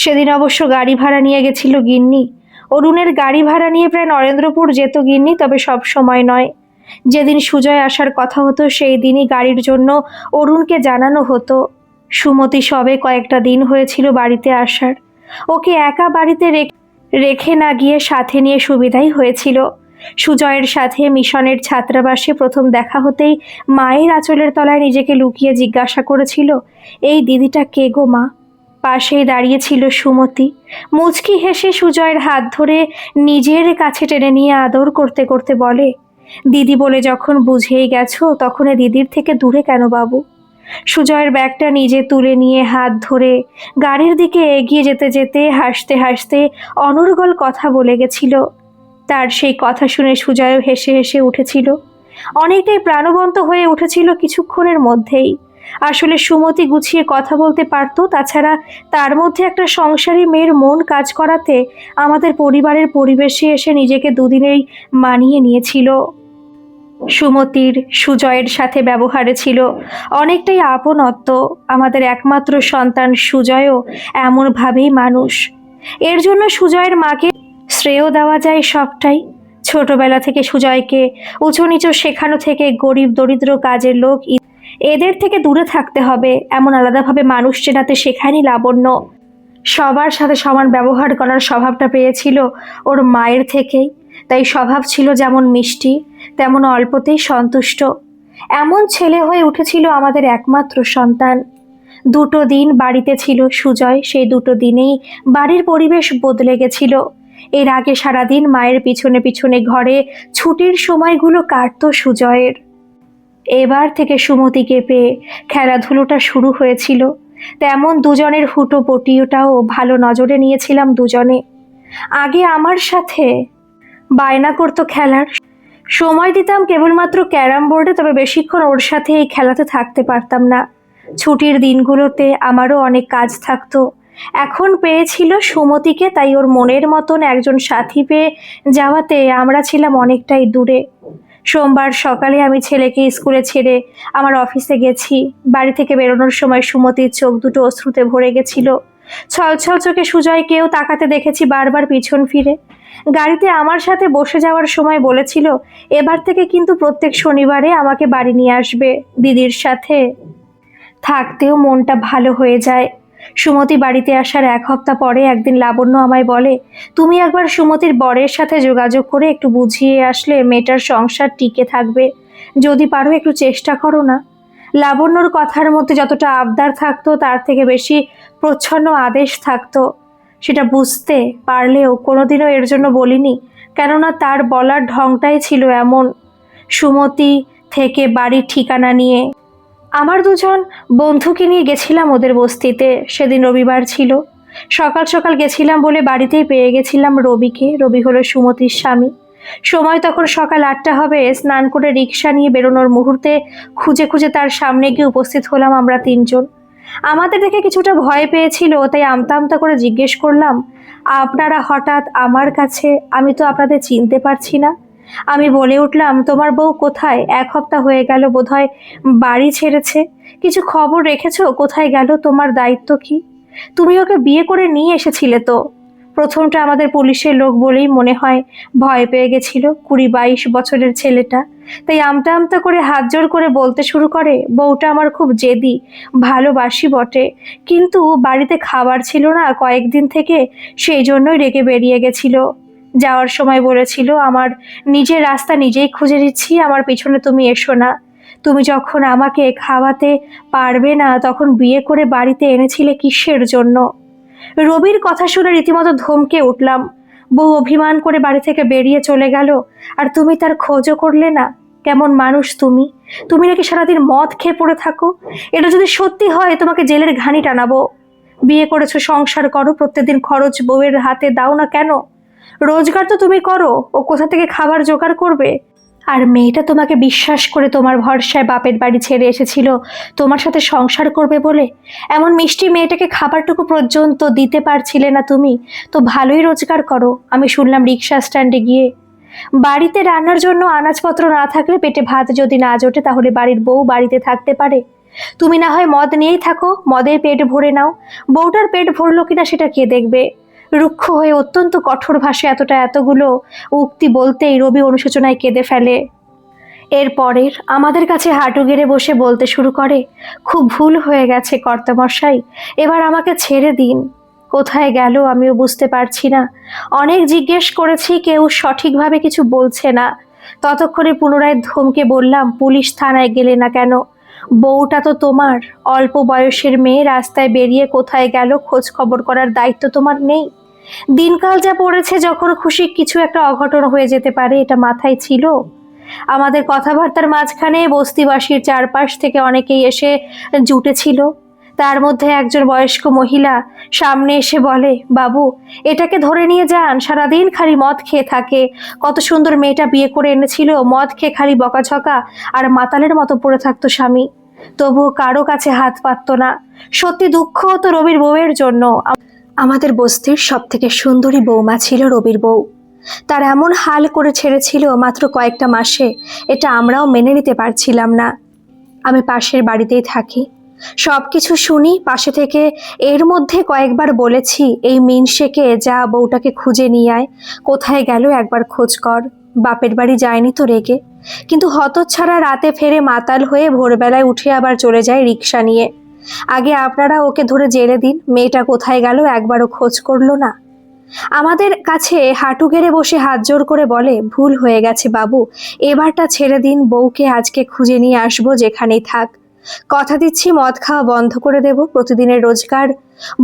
সেদিন অবশ্য গাড়ি ভাড়া নিয়ে গেছিল গিন্নি। অরুণের গাড়ি ভাড়া নিয়ে প্রায় নরেন্দ্রপুর যেত গিন্নি, তবে সব সময় নয়। যেদিন সুজয় আসার কথা হতো সেই দিনই গাড়ির জন্য অরুণকে জানানো হতো। সুমতি সবে কয়েকটা দিন হয়েছিল বাড়িতে আসার। ওকে একা বাড়িতে রেখে না গিয়ে সাথে নিয়ে সুবিধাই হয়েছিল। সুজয়ের সাথে মিশনের ছাত্রাবাসে প্রথম দেখা হতেই মায়ের আঁচলের তলায় নিজেকে লুকিয়ে জিজ্ঞাসা করেছিল, এই দিদিটা কে গো মা? পাশেই দাঁড়িয়েছিল সুমতি। মুচকি হেসে সুজয়ের হাত ধরে নিজের কাছে টেনে নিয়ে আদর করতে করতে বলে, দিদি বলে যখন বুঝেই গেছো তখন দিদির থেকে দূরে কেন বাবু? সুজয়ের ব্যাগটা নিজে তুলে নিয়ে হাত ধরে গাড়ির দিকে এগিয়ে যেতে যেতে হাসতে হাসতে অনর্গল কথা বলে গেছিল। তার সেই কথা শুনে সুজয়ও হেসে হেসে উঠেছিল। অনেকটাই প্রাণবন্ত হয়ে উঠেছিল কিছুক্ষণের মধ্যেই। আসলে সুমতি গুছিয়ে কথা বলতে পারত, তাছাড়া তার মধ্যে একটা সংসারী মেয়ের মন কাজ করাতে আমাদের পরিবারের পরিবেশে এসে নিজেকে দুদিনেই মানিয়ে নিয়েছিল। সুমতির সুজয়ের সাথে ব্যবহারে ছিল অনেকটাই আপনত্ব। আমাদের একমাত্র সন্তান সুজয়ও এমনভাবেই মানুষ। এর জন্য সুজয়ের মাকে শ্রেয় দেওয়া যায় সবটাই। ছোটবেলা থেকে সুজয়কে উঁচু নিচু শেখানো থেকে গরিব দরিদ্র কাজের লোক এদের থেকে দূরে থাকতে হবে এমন আলাদাভাবে মানুষ চেনাতে শেখায়নি লাবণ্য। সবার সাথে সমান ব্যবহার করার স্বভাবটা পেয়েছিল ওর মায়ের থেকেই। তাই স্বভাব ছিল যেমন মিষ্টি তেমন অল্পতেই সন্তুষ্ট। এমন ছেলে হয়ে উঠেছিল আমাদের একমাত্র সন্তান। 2টো দিন বাড়িতে ছিল সুজয়, সেই 2টো দিনেই বাড়ির পরিবেশ বদলে গেছিল। এর আগে সারাদিন মায়ের পিছনে পিছনে ঘরে ছুটির সময়গুলো কাটতো সুজয়ের। এবার থেকে সুমতিকে পেয়ে খেলাধুলোটা শুরু হয়েছিল। তেমন দুজনের হুটো পটিওটাও ভালো নজরে নিয়েছিলাম দুজনে। আগে আমার সাথে বায়না করতো খেলার, সময় দিতাম কেবলমাত্র ক্যারাম বোর্ডে, তবে বেশিক্ষণ ওর সাথে এই খেলাতে থাকতে পারতাম না। ছুটির দিনগুলোতে আমারও অনেক কাজ থাকতো। এখন পেয়েছিল সুমতিকে, তাই ওর মনের মতন একজন সাথী পেয়ে যাওয়াতে আমরা ছিলাম অনেকটাই দূরে। সোমবার সকালে আমি ছেলেকে স্কুলে ছেড়ে আমার অফিসে গেছি। বাড়ি থেকে বেরোনোর সময় সুমতির চোখ দুটো অশ্রুতে ভরে গেছিল। ছলছল চোখে সুজয়কেও তাকাতে দেখেছি বারবার পিছন ফিরে। গাড়িতে আমার সাথে বসে যাওয়ার সময় বলেছিল, এবার থেকে কিন্তু প্রত্যেক শনিবারে আমাকে বাড়ি নিয়ে আসবে, দিদির সাথে থাকতেও মনটা ভালো হয়ে যায়। সুমতি বাড়িতে আসার 1 সপ্তাহ পরে একদিন লাবণ্য আমায় বলে, তুমি একবার সুমতির বরের সাথে যোগাযোগ করে একটু বুঝিয়ে আসলে মেয়েটার সংসার টিকে থাকবে, যদি পারো একটু চেষ্টা করো না। লাবণ্যর কথার মধ্যে যতটা আবদার থাকতো তার থেকে বেশি প্রচ্ছন্ন আদেশ থাকতো। সেটা বুঝতে পারলেও কোনোদিনও এর জন্য বলিনি, কেননা তার বলার ঢংটাই ছিল এমন। সুমতি থেকে বাড়ির ঠিকানা নিয়ে আমার 2জন বন্ধুকে নিয়ে গেছিলাম ওদের বস্তিতে। সেদিন রবিবার ছিল। সকাল সকাল গেছিলাম বলে বাড়িতেই পেয়ে গেছিলাম রবিকে। রবি হলো সুমতির স্বামী। সময় তখন সকাল 8টা হবে। স্নান করে রিক্সা নিয়ে বেরোনোর মুহূর্তে খুঁজে খুঁজে তার সামনে গিয়ে উপস্থিত হলাম আমরা 3জন। আমাদের দেখে কিছুটা ভয় পেয়েছিল, তাই আমতা আমতা করে জিজ্ঞেস করলাম, আপনারা হঠাৎ আমার কাছে? আমি তো আপনাদের চিনতে পারছি না। আমি বলে উঠলাম, তোমার বউ কোথায়? 1 সপ্তাহ হয়ে গেল বোধহয় বাড়ি ছেড়েছে। কিছু খবর রেখেছো? কোথায় গেল? তোমার দায়িত্ব কি? তুমি ওকে বিয়ে করে নিয়ে এসেছিলে তো? প্রথমটা আমাদের পুলিশের লোক বলেই মনে হয় ভয় পেয়ে গেছিল 20-22 বছরের ছেলেটা। তাই আমতা আমতা করে হাত জোড় করে বলতে শুরু করে, বউটা আমার খুব জেদি, ভালোবাসি বটে, কিন্তু বাড়িতে খাবার ছিল না কয়েকদিন থেকে, সেই জন্যই রেগে বেরিয়ে গেছিল। যাওয়ার সময় বলেছিল, আমার নিজের রাস্তা নিজেই খুঁজে দিচ্ছি, আমার পিছনে তুমি এসো না। তুমি যখন আমাকে খাওয়াতে পারবে না তখন বিয়ে করে বাড়িতে এনেছিলে কিসের জন্য? রবির কথা শুনে রীতিমতো ধমকে উঠলাম। বউ অভিমান করে বাড়ি থেকে বেরিয়ে চলে গেল, আর তুমি তার খোঁজও করলে না? কেমন মানুষ তুমি? তুমি নাকি সারাদিন মদ খেয়ে পড়ে থাকো। এটা যদি সত্যি হয় তোমাকে জেলের ঘানি টানাবো। বিয়ে করেছো, সংসার করো, প্রত্যেকদিন খরচ বউয়ের হাতে দাও না কেন? রোজগার তো তুমি করো, ও কোথা থেকে খাবার জোগাড় করবে? আর মেয়েটা তোমাকে বিশ্বাস করে তোমার ভরসায় বাপের বাড়ি ছেড়ে এসেছিল তোমার সাথে সংসার করবে বলে। এমন মিষ্টি মেয়েটাকে খাবারটুকু পর্যন্ত দিতে পারছিলে না তুমি? তো ভালোই রোজগার করো। আমি শুনলাম রিক্সা স্ট্যান্ডে গিয়ে বাড়িতে রান্নার জন্য আনাজপত্র না থাকলে, পেটে ভাত যদি না জোটে, তাহলে বাড়ির বউ বাড়িতে থাকতে পারে? তুমি না হয় মদ নিয়েই থাকো, মদের পেট ভরে নাও। বউটার পেট ভরলো কিনা সেটা কে দেখবে? রুক্ষ হয়ে অত্যন্ত কঠোর ভাষায় এতগুলো উক্তি বলতেই রবি অনুশোচনায় কেঁদে ফেলে। এরপরের আমাদের কাছে হাঁটু গেড়ে বসে বলতে শুরু করে, খুব ভুল হয়ে গেছে কর্তামশাই, এবার আমাকে ছেড়ে দিন। কোথায় গেল আমিও বুঝতে পারছি না। অনেক জিজ্ঞেস করেছি, কেউ সঠিকভাবে কিছু বলছে না। ততক্ষণে পুনরায় ধমকে বললাম, পুলিশ থানায় গেলে না কেন? বউটা তো তোমার। অল্প বয়সের মেয়ে রাস্তায় বেরিয়ে কোথায় গেল খোঁজ খবর করার দায়িত্ব তোমার নেই? দিনকাল যা পড়েছে, যখন খুশি কিছু একটা অঘটন হয়ে যেতে পারে, এটা মাথায় ছিল? আমাদের কথাবার্তার মাঝখানে বস্তিবাসীর চারপাশ থেকে অনেকেই এসে জুটেছিল। তার মধ্যে একজন বয়স্ক মহিলা সামনে এসে বলে, বাবু, এটাকে ধরে নিয়ে যান, সারাদিন খালি মদ খেয়ে থাকে। কত সুন্দর মেয়েটা বিয়ে করে এনেছিল, মদ খেয়ে খালি বকাঝকা আর মাতালের মতো পড়ে থাকতো স্বামী, তবুও কারো কাছে হাত পাতত না। সত্যি দুঃখ হতো রবির বউয়ের জন্য। আমাদের বস্তির সব থেকে সুন্দরী বৌমা ছিল রবির বউ। তার এমন হাল করে ছেড়েছিল মাত্র কয়েকটা মাসে, এটা আমরাও মেনে নিতে পারছিলাম না। আমি পাশের বাড়িতেই থাকি, সব কিছু শুনি পাশে থেকে। এর মধ্যে কয়েকবার বলেছি, এই মিনসেকে যা, বউটাকে খুঁজে নিয়ে আয়। কোথায় গেল একবার খোঁজ কর। বাপের বাড়ি যায়নি তো রেগে, কিন্তু হতচ্ছাড়া রাতে ফেরে মাতাল হয়ে ভোরবেলায় উঠে আবার চলে যায় রিক্সা নিয়ে। আগে আপনারা ওকে ধরে জেলে দিন, মেয়েটা কোথায় গেল একবারও খোঁজ করলো না। আমাদের কাছে হাঁটু গেড়ে বসে হাত জোড় করে বলে, ভুল হয়ে গেছে বাবু, এবারটা ছেড়ে দিন, বউকে আজকে খুঁজে নিয়ে আসবো যেখানেই থাক। কথা দিচ্ছি মদ খাওয়া বন্ধ করে দেব, প্রতিদিনের রোজগার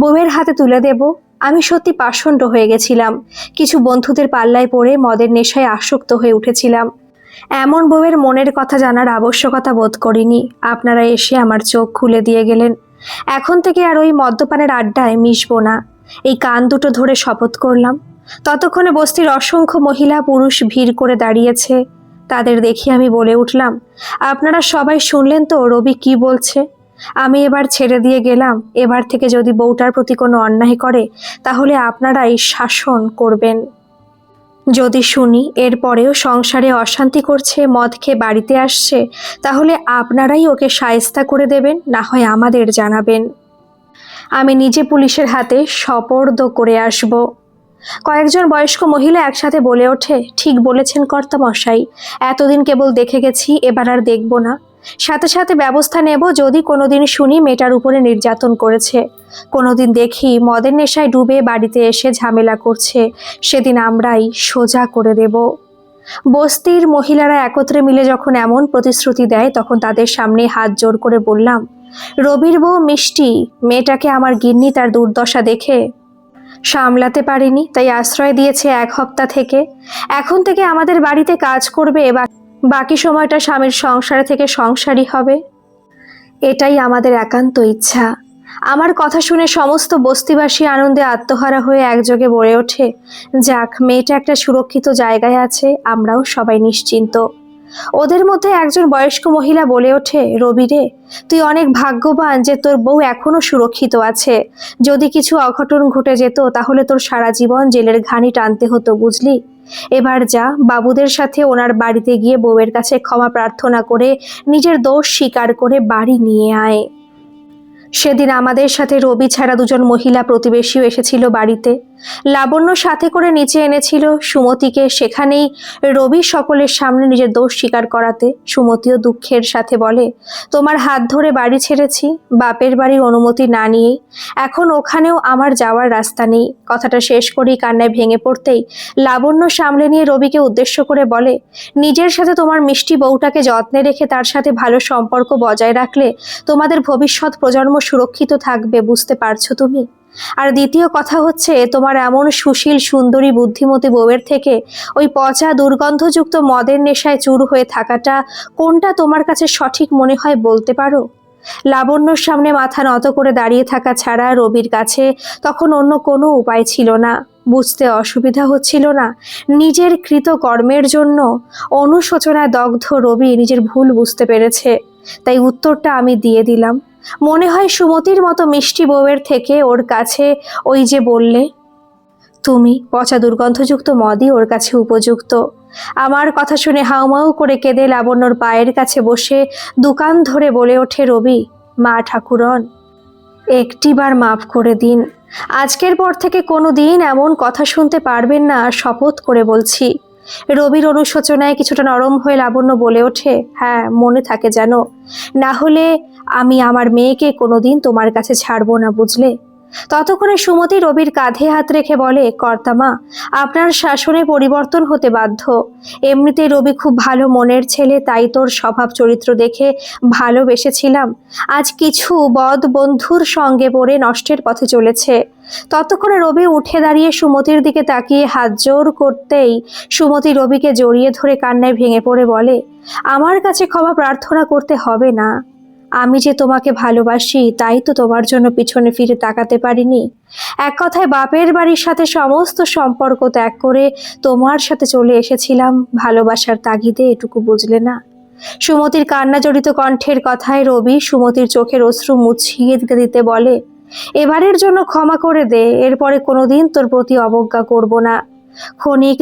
বউয়ের হাতে তুলে দেব। আমি সত্যি পাষণ্ড হয়ে গেছিলাম, কিছু বন্ধুদের পাল্লায় পড়ে মদের নেশায় আসক্ত হয়ে উঠেছিলাম। এমন বউয়ের মনের কথা জানার আবশ্যকতা বোধ করিনি, আপনারা এসে আমার চোখ খুলে দিয়ে গেলেন। এখন থেকে আর ওই মদ্যপানের আড্ডায় মিশবো না, এই কান দুটো ধরে শপথ করলাম। ততক্ষণে বস্তির অসংখ্য মহিলা পুরুষ ভিড় করে দাঁড়িয়েছে, তাদের দেখি আমি বলে উঠলাম, আপনারা সবাই শুনলেন তো রবি কি বলছে? আমি এবার ছেড়ে দিয়ে গেলাম, এবার থেকে যদি বউটার প্রতি কোনো অন্যায় করে তাহলে আপনারাই শাসন করবেন। যদি শুনি এরপরেও সংসারে অশান্তি করছে, মদ খেয়ে বাড়িতে আসছে, তাহলে আপনারাই ওকে শায়েস্তা করে দেবেন, না হয় আমাদের জানাবেন। আমি নিজে পুলিশের হাতে সোপর্দ করে আসব। কয়েকজন বয়স্ক মহিলা একসাথে বলে ওঠে, ঠিক বলেছেন কর্তামশাই, এতদিন কেবল দেখে গেছি, এবার আর দেখব না। সাথে সাথে ব্যবস্থা নেব যদি কোনোদিন শুনি মেয়েটার উপরে নির্যাতন করেছে, কোনোদিন দেখি মদের নেশায় ডুবে বাড়িতে এসে ঝামেলা করছে, সেদিন আমরাই সোজা করে দেব। বস্তির মহিলারা একত্রে মিলে যখন এমন প্রতিশ্রুতি দেয় তখন তাদের সামনে হাত জোড় করে বললাম, রবির বউ মিষ্টি, মেয়েটাকে আমার গিন্নি তার দুর্দশা দেখে সামলাতে পারেনি, তাই আশ্রয় দিয়েছে 1 সপ্তাহ থেকে। এখন থেকে আমাদের বাড়িতে কাজ করবে, বাকি সময়টা স্বামীর সংসারে থেকে সংসারই হবে। এটাই আমাদের একান্ত ইচ্ছা। আমার কথা শুনে সমস্ত বস্তিবাসী আনন্দে আত্মহারা হয়ে একযোগে বলে ওঠে, যাক, মেয়েটা একটা সুরক্ষিত জায়গায় আছে, আমরাও সবাই নিশ্চিন্ত। ওদের মধ্যে একজন বয়স্ক মহিলা বলে ওঠে, রবি রে, তুই অনেক ভাগ্যবান যে তোর বউ এখনো সুরক্ষিত আছে। যদি কিছু অঘটন ঘটে যেত তাহলে তোর সারা জীবন জেলের ঘানি টানতে হতো, বুঝলি? এবার যা, বাবুদের সাথে ওনার বাড়িতে গিয়ে বউয়ের কাছে ক্ষমা প্রার্থনা করে নিজের দোষ স্বীকার করে বাড়ি নিয়ে আয়। সেদিন আমাদের সাথে রবি ছাড়া 2জন মহিলা প্রতিবেশীও এসেছিল বাড়িতে। লাবণ্য সাথে করে নিচে এনেছিল সুমতিকে, সেখানেই রবি সকলের সামনে নিজের দোষ স্বীকার করাতে সুমতিও দুঃখের সাথে বলে, তোমার হাত ধরে বাড়ি ছেড়েছি বাপের বাড়ির অনুমতি না নিয়েই, এখন ওখানেও আমার যাওয়ার রাস্তা নেই। কথাটা শেষ করেই কান্নায় ভেঙে পড়তেই লাবণ্য সামলে নিয়ে রবিকে উদ্দেশ্য করে বলে, নিজের সাথে তোমার মিষ্টি বউটাকে যত্নে রেখে তার সাথে ভালো সম্পর্ক বজায় রাখলে তোমাদের ভবিষ্যৎ প্রজন্ম সুরক্ষিত থাকবে, বুঝতে পারছো তুমি? আর দ্বিতীয় কথা হচ্ছে, তোমার এমন সুশীল সুন্দরী বুদ্ধিমতী বউয়ের থেকে ওই পচা দুর্গন্ধযুক্ত মদের নেশায় চুর হয়ে থাকাটা কোনটা তোমার কাছে সঠিক মনে হয় বলতে পারো? লাবণ্যর সামনে মাথা নত করে দাঁড়িয়ে থাকা ছাড়া রবির কাছে তখন অন্য কোনো উপায় ছিল না। বুঝতে অসুবিধা হচ্ছিল না, নিজের কৃতকর্মের জন্য অনুশোচনায় দগ্ধ রবি নিজের ভুল বুঝতে পেরেছে, তাই উত্তরটা আমি দিয়ে দিলাম। মনে হয় সুমতির মতো মিষ্টি বউয়ের থেকে ওর কাছে ওই যে বললে তুমি, পচা দুর্গন্ধযুক্ত মদই ওর কাছে উপযুক্ত। আমার কথা শুনে হাউমাউ করে কেঁদে লাবণ্যর পায়ের কাছে বসে দোকান ধরে বলে ওঠে রবি, মা ঠাকুরন, একটিবার মাফ করে দিন, আজকের পর থেকে কোনো দিন এমন কথা শুনতে পারবেন না, শপথ করে বলছি। রবির অনুশোচনায় কিছুটা নরম হয়ে লাবণ্য বলে ওঠে, হ্যাঁ, মনে থাকে যেন, না হলে আমি আমার মেয়েকে কোনোদিন তোমার কাছে ছাড়বো না, বুঝলে? ততক্ষণে সুমতি রবির কাঁধে হাত রেখে বলে, কর্তামা, আপনার শাসনে পরিবর্তন হতে বাধ্য। এমনিতেই রবি খুব ভালো মনের ছেলে, তাই তোর স্বভাব চরিত্র দেখে ভালোবেসেছিলাম, আজ কিছু বদ বন্ধুর সঙ্গে পড়ে নষ্টের পথে চলেছে। ততক্ষণে রবি উঠে দাঁড়িয়ে সুমতির দিকে তাকিয়ে হাত জোর করতেই সুমতি রবিকে জড়িয়ে ধরে কান্নায় ভেঙে পড়ে বলে, আমার কাছে ক্ষমা প্রার্থনা করতে হবে না, আমি যে তোমাকে ভালোবাসি তাই তো তোমার জন্য পিছনে ফিরে তাকাতে পারিনি। এক কথায় বাপের বাড়ির সাথে সমস্ত সম্পর্ক ত্যাগ করে তোমার সাথে চলে এসেছিলাম ভালোবাসার তাগিদে, এটুকু বুঝলে না? সুমতির কান্না জড়িত কণ্ঠের কথায় রবি সুমতির চোখের অশ্রু মুছিয়ে দিতে দিতে বলে, এবারের জন্য ক্ষমা করে দে, এরপরে কোনোদিন তোর প্রতি অবজ্ঞা করব না। ক্ষণিক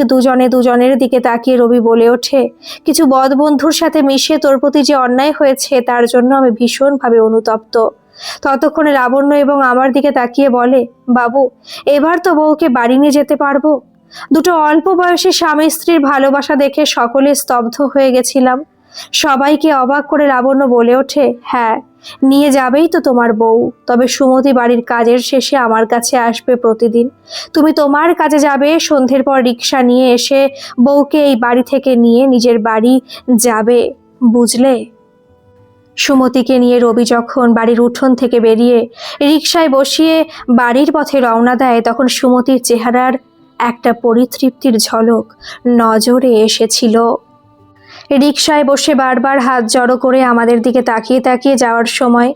দুজনের দিকে তাকিয়ে রবি বলে ওঠে, কিছু বদ বন্ধুর সাথে মিশে তোর প্রতি যে অন্যায় হয়েছে তার জন্য আমি ভীষণভাবে অনুতপ্ত। ততক্ষণে লাবণ্য এবং আমার দিকে তাকিয়ে বলে, বাবু, এবার তো বউকে বাড়ি নিয়ে যেতে পারবো? দুটো অল্প বয়সী স্বামী স্ত্রীর ভালোবাসা দেখে সকলে স্তব্ধ হয়ে গেছিলাম। সবাইকে অবাক করে লাবণ্য বলে ওঠে, হ্যাঁ, নিয়ে যাবেই তো তোমার বউ, তবে সুমতি বাড়ির কাজের শেষে আমার কাছে আসবে প্রতিদিন। তুমি তোমার কাজে যাবে, সন্ধ্যের পর রিক্সা নিয়ে এসে বউকে এই বাড়ি থেকে নিয়ে নিজের বাড়ি যাবে, বুঝলে? সুমতিকে নিয়ে রবি যখন বাড়ির উঠোন থেকে বেরিয়ে রিকশায় বসিয়ে বাড়ির পথে রওনা দেয়, তখন সুমতির চেহারার একটা পরিতৃপ্তির ঝলক নজরে এসেছিল। রিকশায় বসে বারবার হাত জড়ো করে আমাদের দিকে তাকিয়ে তাকিয়ে যাওয়ার সময়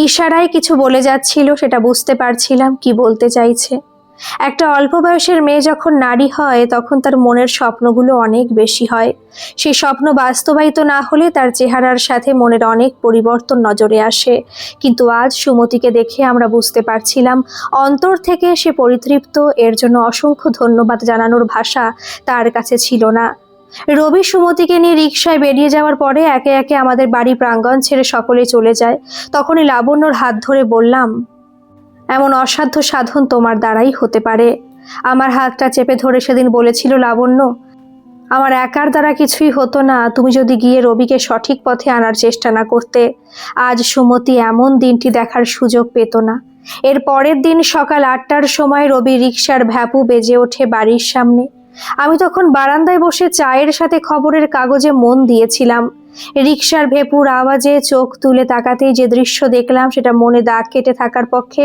ইশারায় কিছু বলে যাচ্ছিল, সেটা বুঝতে পারছিলাম কি বলতে চাইছে। একটা অল্প বয়সের মেয়ে যখন নারী হয় তখন তার মনের স্বপ্নগুলো অনেক বেশি হয়। সেই স্বপ্ন বাস্তবায়িত না হলে তার চেহারার সাথে মনের অনেক পরিবর্তন নজরে আসে। কিন্তু আজ সুমতিকে দেখে আমরা বুঝতে পারছিলাম অন্তর থেকে সে পরিতৃপ্ত। এর জন্য অসংখ্য ধন্যবাদ জানানোর ভাষা তার কাছে ছিল না। রবি সুমতিকে নিয়ে রিকশায় বেরিয়ে যাওয়ার পরে একে একে আমাদের বাড়ি প্রাঙ্গণ ছেড়ে সকলে চলে যায়। তখনই লাবণ্যর হাত ধরে বললাম, এমন অসাধ্য সাধন তোমার দ্বারাই হতে পারে। আমার হাতটা চেপে ধরে সেদিন বলেছিল লাবণ্য, আমার একার দ্বারা কিছুই হতো না তুমি যদি গিয়ে রবিকে সঠিক পথে আনার চেষ্টা না করতে। আজ সুমতি এমন দিনটি দেখার সুযোগ পেত না। এর পরের দিন সকাল 8টার সময় রবি রিকশার ভ্যাপু বেজে ওঠে বাড়ির সামনে। আমি তখন বারান্দায় বসে চায়ের সাথে খবরের কাগজে মন দিয়েছিলাম। রিকশার ভেপুর আওয়াজে চোখ তুলে তাকাতেই যে দৃশ্য দেখলাম সেটা মনে দাগ কেটে থাকার পক্ষে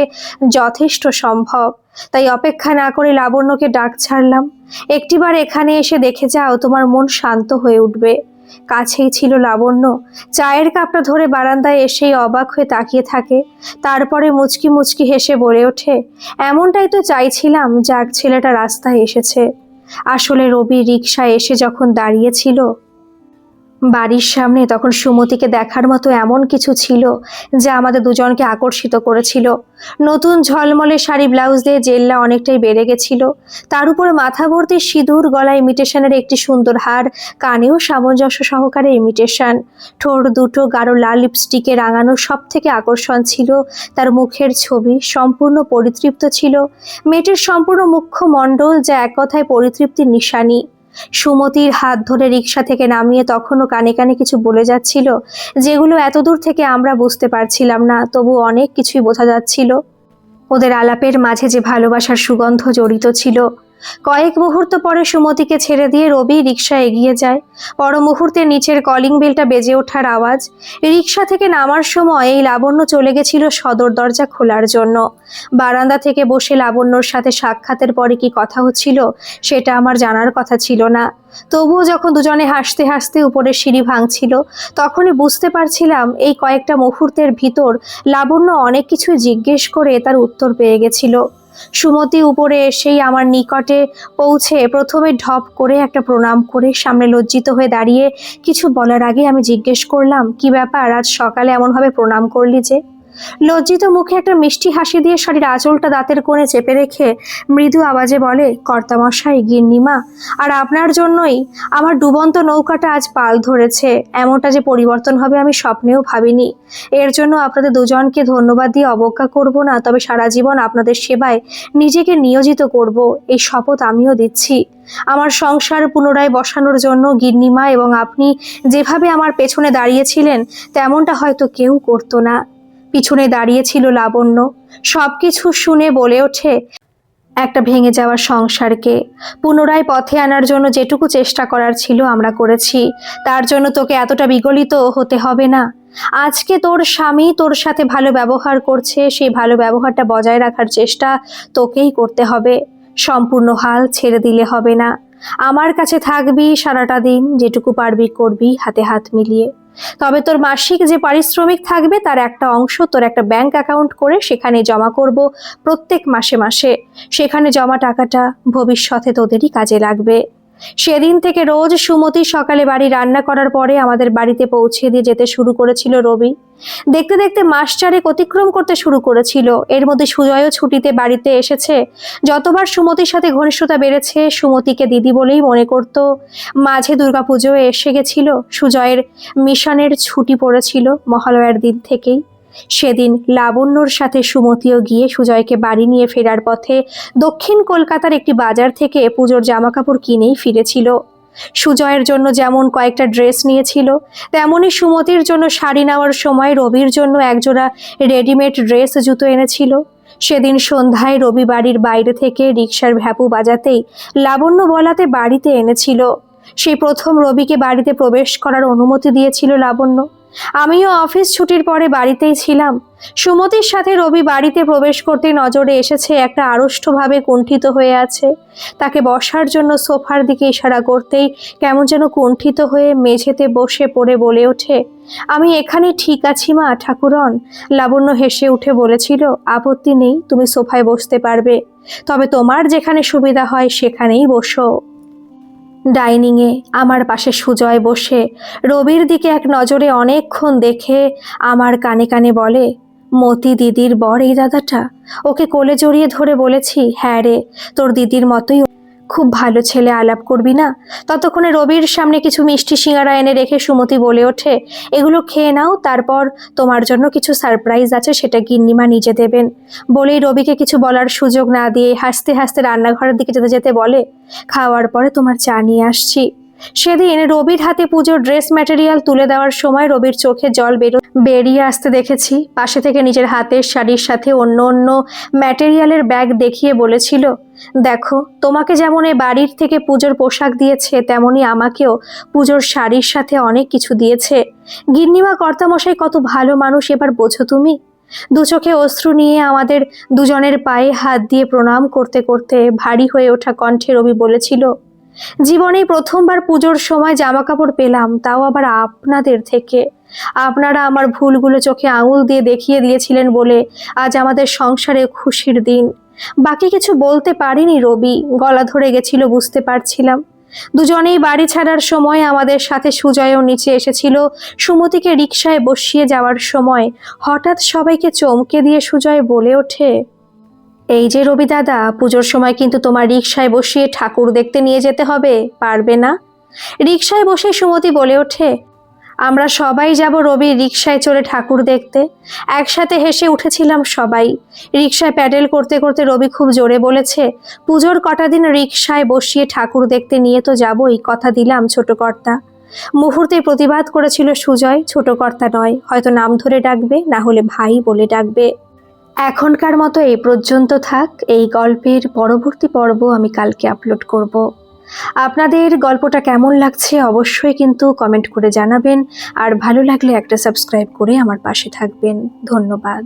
যথেষ্ট সম্ভব। তাই অপেক্ষা না করে লাবণ্যকে ডাক ছাড়লাম, একটিবার এখানে এসে দেখে যাও, তোমার মন শান্ত হয়ে উঠবে। কাছেই ছিল লাবণ্য। চায়ের কাপটা ধরে বারান্দায় এসেই অবাক হয়ে তাকিয়ে থাকে। তারপরে মুচকি মুচকি হেসে বলে ওঠে, এমনটাই তো চাইছিলাম, যাক ছেলেটা রাস্তায় এসেছে। আসলে রবি রিকশায় এসে যখন দাঁড়িয়েছিল বাড়ির সামনে, তখন সুমতিকে দেখার মতো এমন কিছু ছিল যা আমাদের দুজনকে আকর্ষিত করেছিল। নতুন ঝলমলে শাড়ি ব্লাউজ দিয়ে জেল্লা অনেকটাই বেড়ে গেছিল। তার উপরে মাথা ভর্তি সিঁদুর, গলায় ইমিটেশনের একটি সুন্দর হার, কানেও সামঞ্জস্য সহকারে ইমিটেশন, ঠোঁট দুটো গাঢ় লাল লিপস্টিকে রাঙানো। সব থেকে আকর্ষণ ছিল তার মুখের ছবি, সম্পূর্ণ পরিতৃপ্ত ছিল মেয়েটির সম্পূর্ণ মুখমণ্ডল, যা এক কথায় পরিতৃপ্তির নিশানি। সুমতির হাত ধরে রিকশা থেকে নামিয়ে তখনও কানে কানে কিছু বলে যাচ্ছিল, যেগুলো এতদূর থেকে আমরা বুঝতে পারছিলাম না, তবু অনেক কিছুই বোঝা যাচ্ছিল। ওদের আলাপের মাঝে যে ভালোবাসার সুগন্ধ জড়িত ছিল। কয়েক মুহূর্ত পরে সুমতিকে ছেড়ে দিয়ে রবি রিকশা এগিয়ে যায়। পর মুহূর্তে নিচের কলিং বেলটা বেজে ওঠার আওয়াজ। রিকশা থেকে নামার সময় এই লাবণ্য চলে গেছিল সদর দরজা খোলার জন্য। বারান্দা থেকে বসে লাবণ্যর সাথে সাক্ষাতের পরে কি কথা হচ্ছিল সেটা আমার জানার কথা ছিল না। তবুও যখন দুজনে হাসতে হাসতে উপরের সিঁড়ি ভাঙছিল, তখনই বুঝতে পারছিলাম এই কয়েকটা মুহূর্তের ভিতর লাবণ্য অনেক কিছু জিজ্ঞেস করে তার উত্তর পেয়ে গেছিল। সুমতি উপরে এসেই আমার নিকটে পৌঁছে প্রথমে ঢপ করে একটা প্রণাম করে সামনে লজ্জিত হয়ে দাঁড়িয়ে কিছু বলার আগে আমি জিজ্ঞেস করলাম, কি ব্যাপার, আজ সকালে এমনভাবে প্রণাম করলি যে? লজ্জিত মুখে একটা মিষ্টি হাসি দিয়ে শাড়ির আঁচলটা দাঁতের কোণে চেপে রেখে মৃদু আওয়াজে বলে, কর্তামশাই, গিন্নিমা, আর আপনার জন্যই আমার ডুবন্ত নৌকাটা আজ পাল ধরেছে। এমনটা যে পরিবর্তন হবে আমি স্বপ্নেও ভাবিনি। এর জন্য আপনাদের দুজনকে ধন্যবাদ দিয়ে অবজ্ঞা করব না, তবে সারা জীবন আপনাদের সেবায় নিজেকে নিয়োজিত করব, এই শপথ আমিও দিচ্ছি। আমার সংসার পুনরায় বসানোর জন্য গিন্নিমা এবং আপনি যেভাবে আমার পেছনে দাঁড়িয়েছিলেন তেমনটা হয়তো কেউ করতো না। পিছনে দাঁড়িয়েছিল লাবণ্য। সবকিছু শুনে বলে ওঠে, একটা ভেঙে যাওয়া সংসারকে পুনরায় পথে আনার জন্য যেটুকু চেষ্টা করার ছিল আমরা করেছি। তার জন্য তোকে এতটা বিগলিত হতে হবে না। আজকে তোর স্বামী তোর সাথে ভালো ব্যবহার করছে, সেই ভালো ব্যবহারটা বজায় রাখার চেষ্টা তোকেই করতে হবে। সম্পূর্ণ হাল ছেড়ে দিলে হবে না। আমার কাছে থাকবি সারাটা দিন, যেটুকু পারবি করবি হাতে হাত মিলিয়ে। তবে তোর মাসিক যে পারিশ্রমিক থাকবে তার একটা অংশ তোর একটা ব্যাংক অ্যাকাউন্ট করে সেখানে জমা করব প্রত্যেক মাসে মাসে। সেখানে জমা টাকাটা ভবিষ্যতে তোদেরই কাজে লাগবে। সেদিন থেকে রোজ সুমতি সকালে বাড়ি রান্না করার পরে আমাদের বাড়িতে পৌঁছে দিয়ে যেতে শুরু করেছিল রবি। দেখতে দেখতে মাস চারেক অতিক্রম করতে শুরু করেছিল। এর মধ্যে সুজয়ও ছুটিতে বাড়িতে এসেছে। যতবার সুমতির সাথে ঘনিষ্ঠতা বেড়েছে, সুমতিকে দিদি বলেই মনে করত। মাঝে দুর্গাপুজোও এসে গেছিল। সুজয়ের মিশনের ছুটি পড়েছিল মহালয়ার দিন থেকেই। সেদিন লাবণ্যর সাথে সুমতিও গিয়ে সুজয়কে বাড়ি নিয়ে ফেরার পথে দক্ষিণ কলকাতার একটি বাজার থেকে পুজোর জামাকাপড় কিনেই ফিরেছিল। সুজয়ের জন্য যেমন কয়েকটা ড্রেস নিয়েছিল, তেমনই সুমতির জন্য শাড়ি নেওয়ার সময় রবির জন্য একজোড়া রেডিমেড ড্রেস জুতো এনেছিল। সেদিন সন্ধ্যায় রবি বাড়ির বাইরে থেকে রিকশার ভ্যাপু বাজাতেই লাবণ্য বলাতে বাড়িতে এনেছিল। সেই প্রথম রবিকে বাড়িতে প্রবেশ করার অনুমতি দিয়েছিল লাবণ্য। আমিও অফিস ছুটির পরে বাড়িতেই ছিলাম। সুমতির সাথে রবি বাড়িতে প্রবেশ করতে নজরে এসেছে একটা আড়ষ্টভাবে কুণ্ঠিত হয়ে আছে। তাকে বসার জন্য সোফার দিকে ইশারা করতেই কেমন যেন কুণ্ঠিত হয়ে মেঝেতে বসে পড়ে বলে ওঠে, আমি এখানে ঠিক আছি মা ঠাকুরন। লাবণ্য হেসে উঠে বলেছিল, আপত্তি নেই, তুমি সোফায় বসতে পারবে, তবে তোমার যেখানে সুবিধা হয় সেখানেই বসো। ডাইনিংয়ে আমার পাশে সুজয় বসে রবির দিকে এক নজরে অনেকক্ষণ দেখে আমার কানে কানে বলে, মতি দিদির বর এই দাদাটা? ওকে কোলে জড়িয়ে ধরে বলেছি, হ্যাঁ রে, তোর দিদির মতোই খুব ভালো ছেলে, আলাপ করবি না? ততক্ষণে রবির সামনে কিছু মিষ্টি সিঙ্গারা এনে রেখে সুমতি বলে ওঠে, এগুলো খেয়ে নাও, তারপর তোমার জন্য কিছু সারপ্রাইজ আছে, সেটা গিন্নিমা নিজে দেবেন। বলেই রবিকে কিছু বলার সুযোগ না দিয়ে হাসতে হাসতে রান্নাঘরের দিকে যেতে যেতে বলে, খাওয়ার পরে তোমার চা নিয়ে আসছি। সেদিন রবির হাতে পুজোর ড্রেস ম্যাটেরিয়াল তুলে দেওয়ার সময় রবির চোখে জল বেরিয়ে আসতে দেখেছি। পাশে থেকে নিজের হাতের শাড়ির সাথে অন্য অন্য ম্যাটেরিয়ালের ব্যাগ দেখিয়ে বলেছিল, দেখো, তোমাকে যেমন এই বাড়ির থেকে পুজোর পোশাক দিয়েছে, তেমনি আমাকেও পুজোর শাড়ির সাথে অনেক কিছু দিয়েছে। গিন্নিমা কর্তামশাই কত ভালো মানুষ, এবার বোঝো তুমি। দু চোখে অশ্রু নিয়ে আমাদের দুজনের পায়ে হাত দিয়ে প্রণাম করতে করতে ভারী হয়ে ওঠা কণ্ঠে রবি বলেছিল, জীবনেই প্রথমবার পুজোর সময় জামা কাপড় পেলাম, তাও আবার আপনাদের থেকে। আপনারা আমার ভুলগুলো চোখে আঙুল দিয়ে দেখিয়ে দিয়েছিলেন বলে আজ আমাদের সংসারে খুশির দিন। বাকি কিছু বলতে পারিনি রবি, গলা ধরে গেছিল, বুঝতে পারছিলাম। দুজনেই বাড়ি ছাড়ার সময় আমাদের সাথে সুজয়ও নিচে এসেছিল। সুমতিকে রিকশায় বসিয়ে যাওয়ার সময় হঠাৎ সবাইকে চমকে দিয়ে সুজয় বলে ওঠে, এই যে রবি দাদা, পুজোর সময় কিন্তু তোমার রিকশায় বসিয়ে ঠাকুর দেখতে নিয়ে যেতে হবে, পারবে না? রিকশায় বসে সুমতি বলে ওঠে, আমরা সবাই যাব রবি রিকশায় চড়ে ঠাকুর দেখতে। একসাথে হেসে উঠেছিলাম সবাই। রিকশায় প্যাডেল করতে করতে রবি খুব জোরে বলেছে, পুজোর কটা দিন রিকশায় বসিয়ে ঠাকুর দেখতে নিয়ে তো যাবই, কথা দিলাম ছোট কর্তা। মুহূর্তে প্রতিবাদ করেছিল সুজয়, ছোট কর্তা নয়, হয়তো নাম ধরে ডাকবে, না হলে ভাই বলে ডাকবে। এখনকার মতো এই পর্যন্ত থাক। এই গল্পের পরবর্তী পর্ব আমি কালকে আপলোড করব। আপনাদের গল্পটা কেমন লাগছে অবশ্যই কিন্তু কমেন্ট করে জানাবেন, আর ভালো লাগলে একটা সাবস্ক্রাইব করে আমার পাশে থাকবেন। ধন্যবাদ।